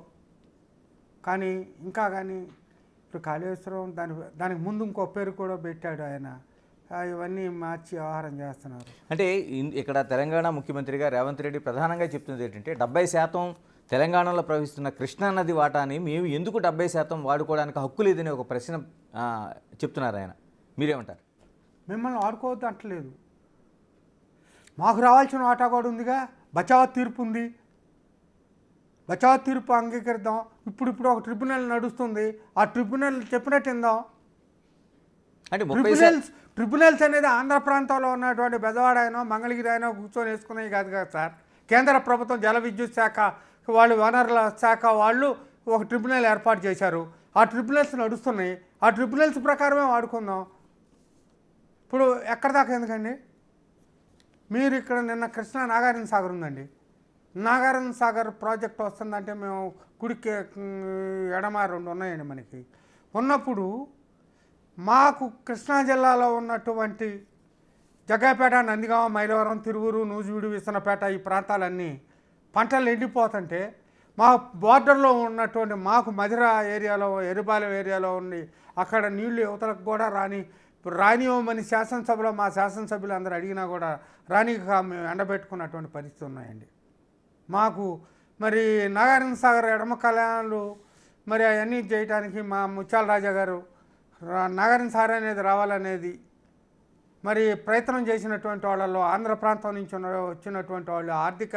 కానీ ఇంకా కానీ ఇప్పుడు కాళేశ్వరం దానికి ముందు ఇంకో పేరు కూడా పెట్టాడు ఆయన. ఇవన్నీ మార్చి వ్యవహారం చేస్తున్నారు. అంటే ఇక్కడ తెలంగాణ ముఖ్యమంత్రిగా రేవంత్ రెడ్డి ప్రధానంగా చెప్తున్నది ఏంటంటే 70% తెలంగాణలో ప్రవహిస్తున్న కృష్ణా నది వాటాని మేము ఎందుకు 70% వాడుకోవడానికి హక్కు లేదని ఒక ప్రశ్న చెప్తున్నారు ఆయన. మీరేమంటారు? మిమ్మల్ని వాడుకోవద్దు అంటలేదు, మాకు రావాల్సిన వాటా కూడా ఉందిగా. బచావత్ తీర్పు ఉంది, బచావత్ తీర్పు అంగీకరిద్దాం. ఇప్పుడు ఒక ట్రిబ్యునల్ నడుస్తుంది, ఆ ట్రిబ్యునల్ చెప్పినట్టు ఇందాం. అంటే ట్రిబ్యునల్స్ అనేది ఆంధ్ర ప్రాంతంలో ఉన్నటువంటి బెజవాడ అయినా మంగళగిరి అయినా కూర్చొని వేసుకునేవి కాదు కదా సార్. కేంద్ర ప్రభుత్వం జల విద్యుత్ శాఖ వాళ్ళు, వనరుల శాఖ వాళ్ళు ఒక ట్రిబ్యునల్ ఏర్పాటు చేశారు. ఆ ట్రిబ్యునల్స్ నడుస్తున్నాయి, ఆ ట్రిబ్యునల్స్ ప్రకారమే వాడుకుందాం. ఇప్పుడు ఎక్కడి దాకా ఎందుకండి? మీరు ఇక్కడ నిన్న కృష్ణా నాగార్జున సాగర్ ఉందండి, నాగార్జున సాగర్ ప్రాజెక్ట్ వస్తుందంటే మేము కుడికి ఎడమ 2 ఉన్నాయండి మనకి. ఉన్నప్పుడు మాకు కృష్ణా జిల్లాలో ఉన్నటువంటి జగ్గైపేట, నందిగామ, మైలవరం, తిరువురు, నూజివీడు, విసనపేట ఈ ప్రాంతాలన్నీ పంటలు ఎండిపోతుంటే మా బోర్డర్లో ఉన్నటువంటి మాకు మధిర ఏరియాలో, ఎరుబాలెం ఏరియాలో ఉండి అక్కడ నీళ్లు యువతలకు కూడా రానివ్వమని శాసనసభలో మా శాసనసభ్యులు అందరూ అడిగినా కూడా రానిగా మేము ఎండబెట్టుకున్నటువంటి పరిస్థితి ఉన్నాయండి. మాకు మరి నాగార్జున సాగర్ ఎడమ కళ్యాణాలు మరి అవన్నీ చేయడానికి మా ముత్యాల రాజా గారు నాగార్జున సాగర్ అనేది రావాలనేది మరి ప్రయత్నం చేసినటువంటి వాళ్ళలో ఆంధ్ర ప్రాంతం నుంచి వచ్చినటువంటి వాళ్ళు ఆర్థిక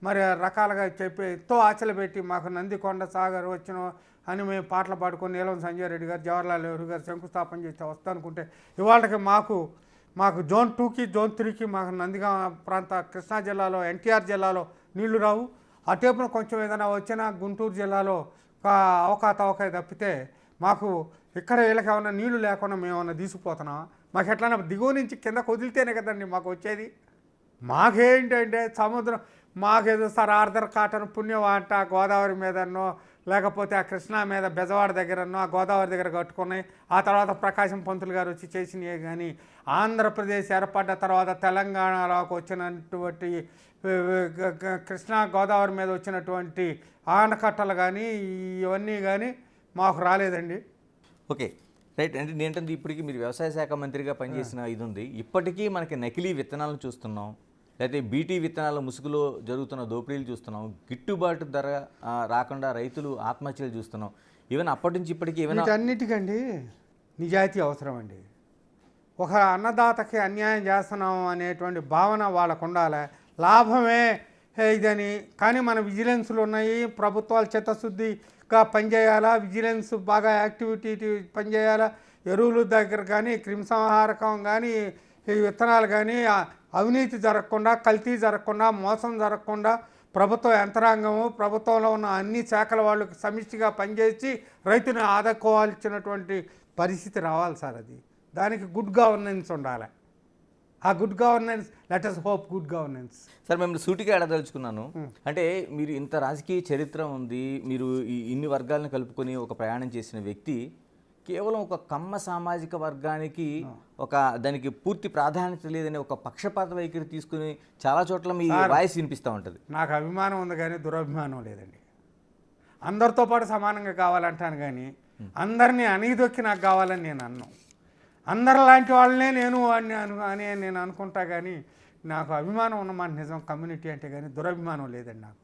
మరి రకాలుగా చెప్పి ఎంతో ఆశలు పెట్టి మాకు నందికొండ సాగర్ వచ్చిన అని మేము పాటలు పాడుకొని నీలం సంజయ్ రెడ్డి గారు, జవహర్లాల్ నెహ్రూ గారు శంకుస్థాపన చేస్తే వస్తానుకుంటే ఇవాళకి మాకు జోన్ 2కి జోన్ 3కి మాకు నందిగామ ప్రాంత కృష్ణా జిల్లాలో, ఎన్టీఆర్ జిల్లాలో నీళ్లు రావు. అటేపున కొంచెం ఏదైనా వచ్చినా గుంటూరు జిల్లాలో అవకాయ తప్పితే మాకు ఇక్కడ వీళ్ళకి ఏమన్నా నీళ్లు లేకుండా మేము ఏమన్నా తీసుకుపోతున్నాం. మాకు ఎట్లన్నా దిగువ నుంచి కిందకు వదిలితేనే కదండి మాకు వచ్చేది. మాకేంటంటే సముద్రం మాకేదో సార్ ఆర్దర్ కాటన్ పుణ్యవాట గోదావరి మీదనో లేకపోతే ఆ కృష్ణా మీద బెజవాడ దగ్గరనో ఆ గోదావరి దగ్గర కట్టుకున్నాయి. ఆ తర్వాత ప్రకాశం పంతులు గారు వచ్చి చేసినవి. కానీ ఆంధ్రప్రదేశ్ ఏర్పడ్డ తర్వాత తెలంగాణలోకి వచ్చినటువంటి కృష్ణా గోదావరి మీద వచ్చినటువంటి ఆనకట్టలు కానీ ఇవన్నీ కానీ మాకు రాలేదండి. Okay, right. అంటే నేంటే ఇప్పటికీ మీరు వ్యవసాయ శాఖ మంత్రిగా పనిచేసిన ఇది ఉంది. ఇప్పటికీ మనకి నకిలీ విత్తనాలను చూస్తున్నాం, లేకపోతే బీటీ విత్తనాల ముసుగులో జరుగుతున్న దోపిడీలు చూస్తున్నాం, గిట్టుబాటు ధర రాకుండా రైతులు ఆత్మహత్యలు చూస్తున్నాం. ఈవెన్ అప్పటి నుంచి ఇప్పటికీ ఏమైనా అన్నిటికండి నిజాయితీ అవసరం అండి. ఒక అన్నదాతకి అన్యాయం చేస్తున్నాం అనేటువంటి భావన వాళ్ళకు ఉండాలి. లాభమే ఇదని. కానీ మన విజిలెన్స్లు ఉన్నాయి, ప్రభుత్వాలు చిత్తశుద్ధిగా పనిచేయాలా, విజిలెన్స్ బాగా యాక్టివిటీ పనిచేయాలా. ఎరువుల దగ్గర కానీ, క్రిమిసంహారకం కానీ, ఈ విత్తనాలు కానీ అవినీతి జరగకుండా, కల్తీ జరగకుండా, మోసం జరగకుండా ప్రభుత్వ యంత్రాంగము, ప్రభుత్వంలో ఉన్న అన్ని శాఖల వాళ్ళకి సమిష్టిగా పనిచేసి రైతుని ఆదుకోవాల్సినటువంటి పరిస్థితి రావాలి సార్. అది దానికి గుడ్ గవర్నెన్స్ ఉండాలి. ఆ good governance, let us hope good governance. Sir మిమ్మల్ని సూటిగా అడగదలుచుకున్నాను. అంటే మీరు ఇంత రాజకీయ చరిత్ర ఉంది, మీరు ఇన్ని వర్గాలను కలుపుకొని ఒక ప్రయాణం చేసిన వ్యక్తి కేవలం ఒక కమ్మ సామాజిక వర్గానికి దానికి పూర్తి ప్రాధాన్యత లేదని ఒక పక్షపాత వైఖరి తీసుకుని చాలా చోట్ల మీ వాయిస్ వినిపిస్తూ ఉంటుంది. నాకు అభిమానం ఉంది కానీ దురభిమానం లేదండి. అందరితో పాటు సమానంగా కావాలంటాను కానీ అందరినీ అణిదొక్కి నాకు కావాలని నేను అన్నాను. అందరిలాంటి వాళ్ళనే నేను అనుకుంటా కానీ నాకు అభిమానం ఉన్నమాట నిజం కమ్యూనిటీ అంటే. కానీ దురభిమానం లేదండి నాకు.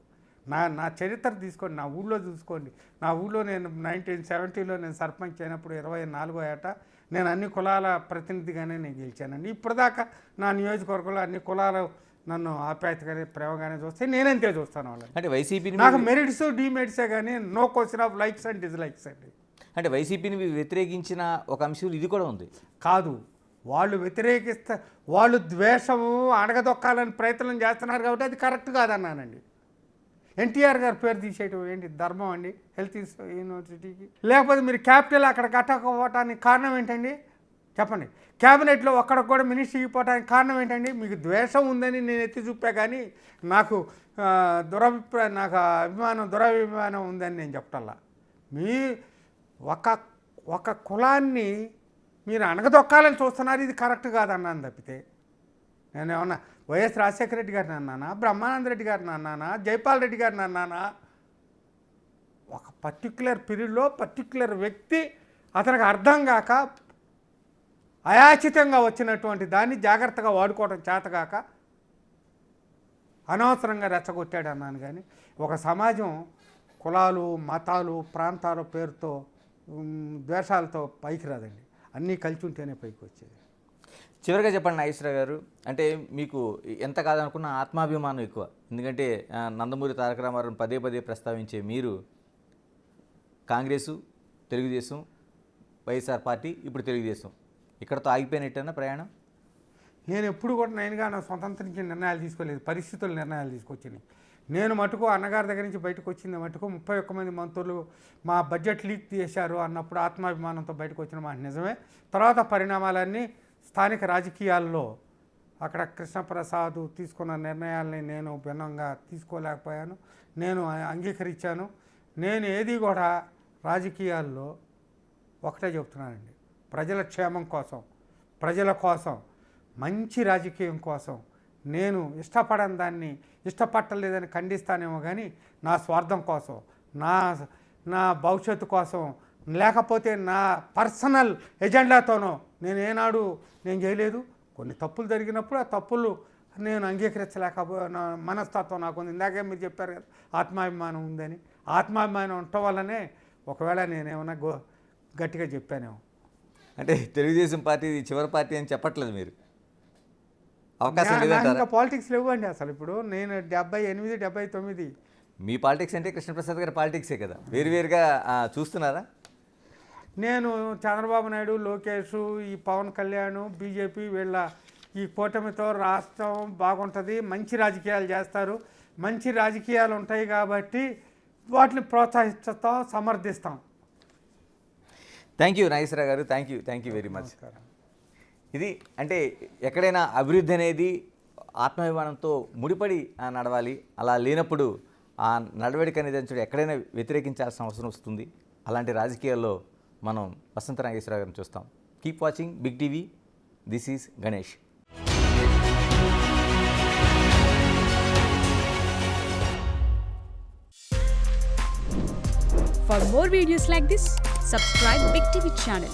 నా చరిత్ర తీసుకోండి, నా ఊళ్ళో చూసుకోండి. నా ఊళ్ళో నేను 1970లో నేను సర్పంచ్ అయినప్పుడు 24వ ఏట నేను అన్ని కులాల ప్రతినిధిగానే నేను గెలిచానండి. ఇప్పటిదాకా నా నియోజకవర్గంలో అన్ని కులాలు నన్ను ఆప్యాయతగానే ప్రేమగానే చూస్తే నేనంతే చూస్తాను వాళ్ళని. అంటే వైసీపీ నాకు మెరిట్స్ డిమెరిట్సే కానీ no question of likes and dislikes అండి. అంటే వైసీపీని వ్యతిరేకించిన ఒక అంశం ఇది కూడా ఉంది. కాదు, వాళ్ళు వ్యతిరేకిస్తే వాళ్ళు ద్వేషము అణగదొక్కాలని ప్రయత్నం చేస్తున్నారు కాబట్టి అది కరెక్ట్ కాదన్నానండి. ఎన్టీఆర్ గారి పేరు తీసేయటం ఏంటి ధర్మం అండి హెల్త్ యూనివర్సిటీకి? లేకపోతే మీరు క్యాపిటల్ అక్కడ కట్టకపోవటానికి కారణం ఏంటండి చెప్పండి. క్యాబినెట్లో ఒక్కడికి కూడా మినిస్ట్రీ ఇవ్వడానికి కారణం ఏంటండి? మీకు ద్వేషం ఉందని నేను ఎత్తి చూపా, కానీ నాకు నాకు దురభిమానం ఉందని నేను చెప్పటల్లా. మీ ఒక కులాన్ని మీరు అణగదొక్కాలని చూస్తున్నారు, ఇది కరెక్ట్ కాదన్నాను తప్పితే నేను ఏమన్నా వైఎస్ రాజశేఖర రెడ్డి గారిని అన్నానా, బ్రహ్మానంద రెడ్డి గారిని అన్నానా, జైపాల్ రెడ్డి గారిని అన్నానా? ఒక పర్టిక్యులర్ పీరియడ్లో పర్టిక్యులర్ వ్యక్తి అతనికి అర్థం కాక అయాచితంగా వచ్చినటువంటి దాన్ని జాగ్రత్తగా వాడుకోవడం చేతగాక అనవసరంగా రెచ్చగొట్టాడు అన్నాను. కానీ ఒక సమాజం కులాలు, మతాలు, ప్రాంతాల పేరుతో ద్వేషాలతో పైకి రాదండి. అన్నీ కలిసి ఉంటేనే పైకి వచ్చేది. చివరిగా చెప్పండి నాగేశ్వరరావు గారు, అంటే మీకు ఎంత కాదనుకున్న ఆత్మాభిమానం ఎక్కువ. ఎందుకంటే నందమూరి తారక రామారావు పదే పదే ప్రస్తావించే మీరు కాంగ్రెసు, తెలుగుదేశం, వైఎస్ఆర్ పార్టీ, ఇప్పుడు తెలుగుదేశం, ఇక్కడతో ఆగిపోయినట్టేనా ప్రయాణం? నేను ఎప్పుడు కూడా నేనుగా నా స్వతంత్రించి నిర్ణయాలు తీసుకోలేదు, పరిస్థితులు నిర్ణయాలు తీసుకొచ్చినాయి. నేను మటుకు అన్నగారి దగ్గర నుంచి బయటకు వచ్చింది మటుకు 31 మంది మంత్రులు మా బడ్జెట్ లీక్ చేశారు అన్నప్పుడు ఆత్మాభిమానంతో బయటకు వచ్చిన మాట నిజమే. తర్వాత పరిణామాలన్నీ స్థానిక రాజకీయాల్లో అక్కడ కృష్ణప్రసాద్ తీసుకున్న నిర్ణయాల్ని నేను భిన్నంగా తీసుకోలేకపోయాను, నేను అంగీకరించాను. నేను ఏది కూడా రాజకీయాల్లో ఒకటే చెప్తున్నానండి, ప్రజల క్షేమం కోసం, ప్రజల కోసం, మంచి రాజకీయం కోసం. నేను ఇష్టపడని దాన్ని ఇష్టపట్టలేదని ఖండిస్తానేమో, కానీ నా స్వార్థం కోసం, నా భవిష్యత్తు కోసం, లేకపోతే నా పర్సనల్ ఎజెండాతోనో నేను ఏనాడు నేను చేయలేదు. కొన్ని తప్పులు జరిగినప్పుడు ఆ తప్పులు నేను అంగీకరించలేకపోయిన మనస్తత్వం నాకు ఉంది. ఇందాకే మీరు చెప్పారు కదా ఆత్మాభిమానం ఉందని. ఆత్మాభిమానం ఉండటం వల్లనే ఒకవేళ నేనేమన్నా గట్టిగా చెప్పానేమో. అంటే తెలుగుదేశం పార్టీ చివరి పార్టీ అని చెప్పట్లేదు మీరు? అవకాశం లేదంటారా? ఇంకా పాలిటిక్స్ లేవండి అసలు. ఇప్పుడు నేను 78, 79. మీ పాలిటిక్స్ అంటే కృష్ణప్రసాద్ గారి పాలిటిక్సే కదా, వేరువేరుగా చూస్తున్నారా? నేను చంద్రబాబు నాయుడు, లోకేష్, ఈ పవన్ కళ్యాణ్, బీజేపీ వీళ్ళ ఈ కూటమితో రాష్ట్రం బాగుంటుంది, మంచి రాజకీయాలు చేస్తారు, మంచి రాజకీయాలు ఉంటాయి కాబట్టి వాటిని ప్రోత్సహిస్తాం, సమర్థిస్తాం. థ్యాంక్ యూ నాగేశ్వరరావు గారు, థ్యాంక్ యూ వెరీ మచ్. ఇది అంటే ఎక్కడైనా అభివృద్ధి అనేది ఆత్మాభిమానంతో ముడిపడి నడవాలి. అలా లేనప్పుడు ఆ నడవడిక అనేది ఎక్కడైనా వ్యతిరేకించాల్సిన అవసరం వస్తుంది. అలాంటి రాజకీయాల్లో మనం వసంత నాగేశ్వరరావు గారిని చూస్తాం. Keep watching Big TV. This is Ganesh. For more videos like this, subscribe Big TV channel.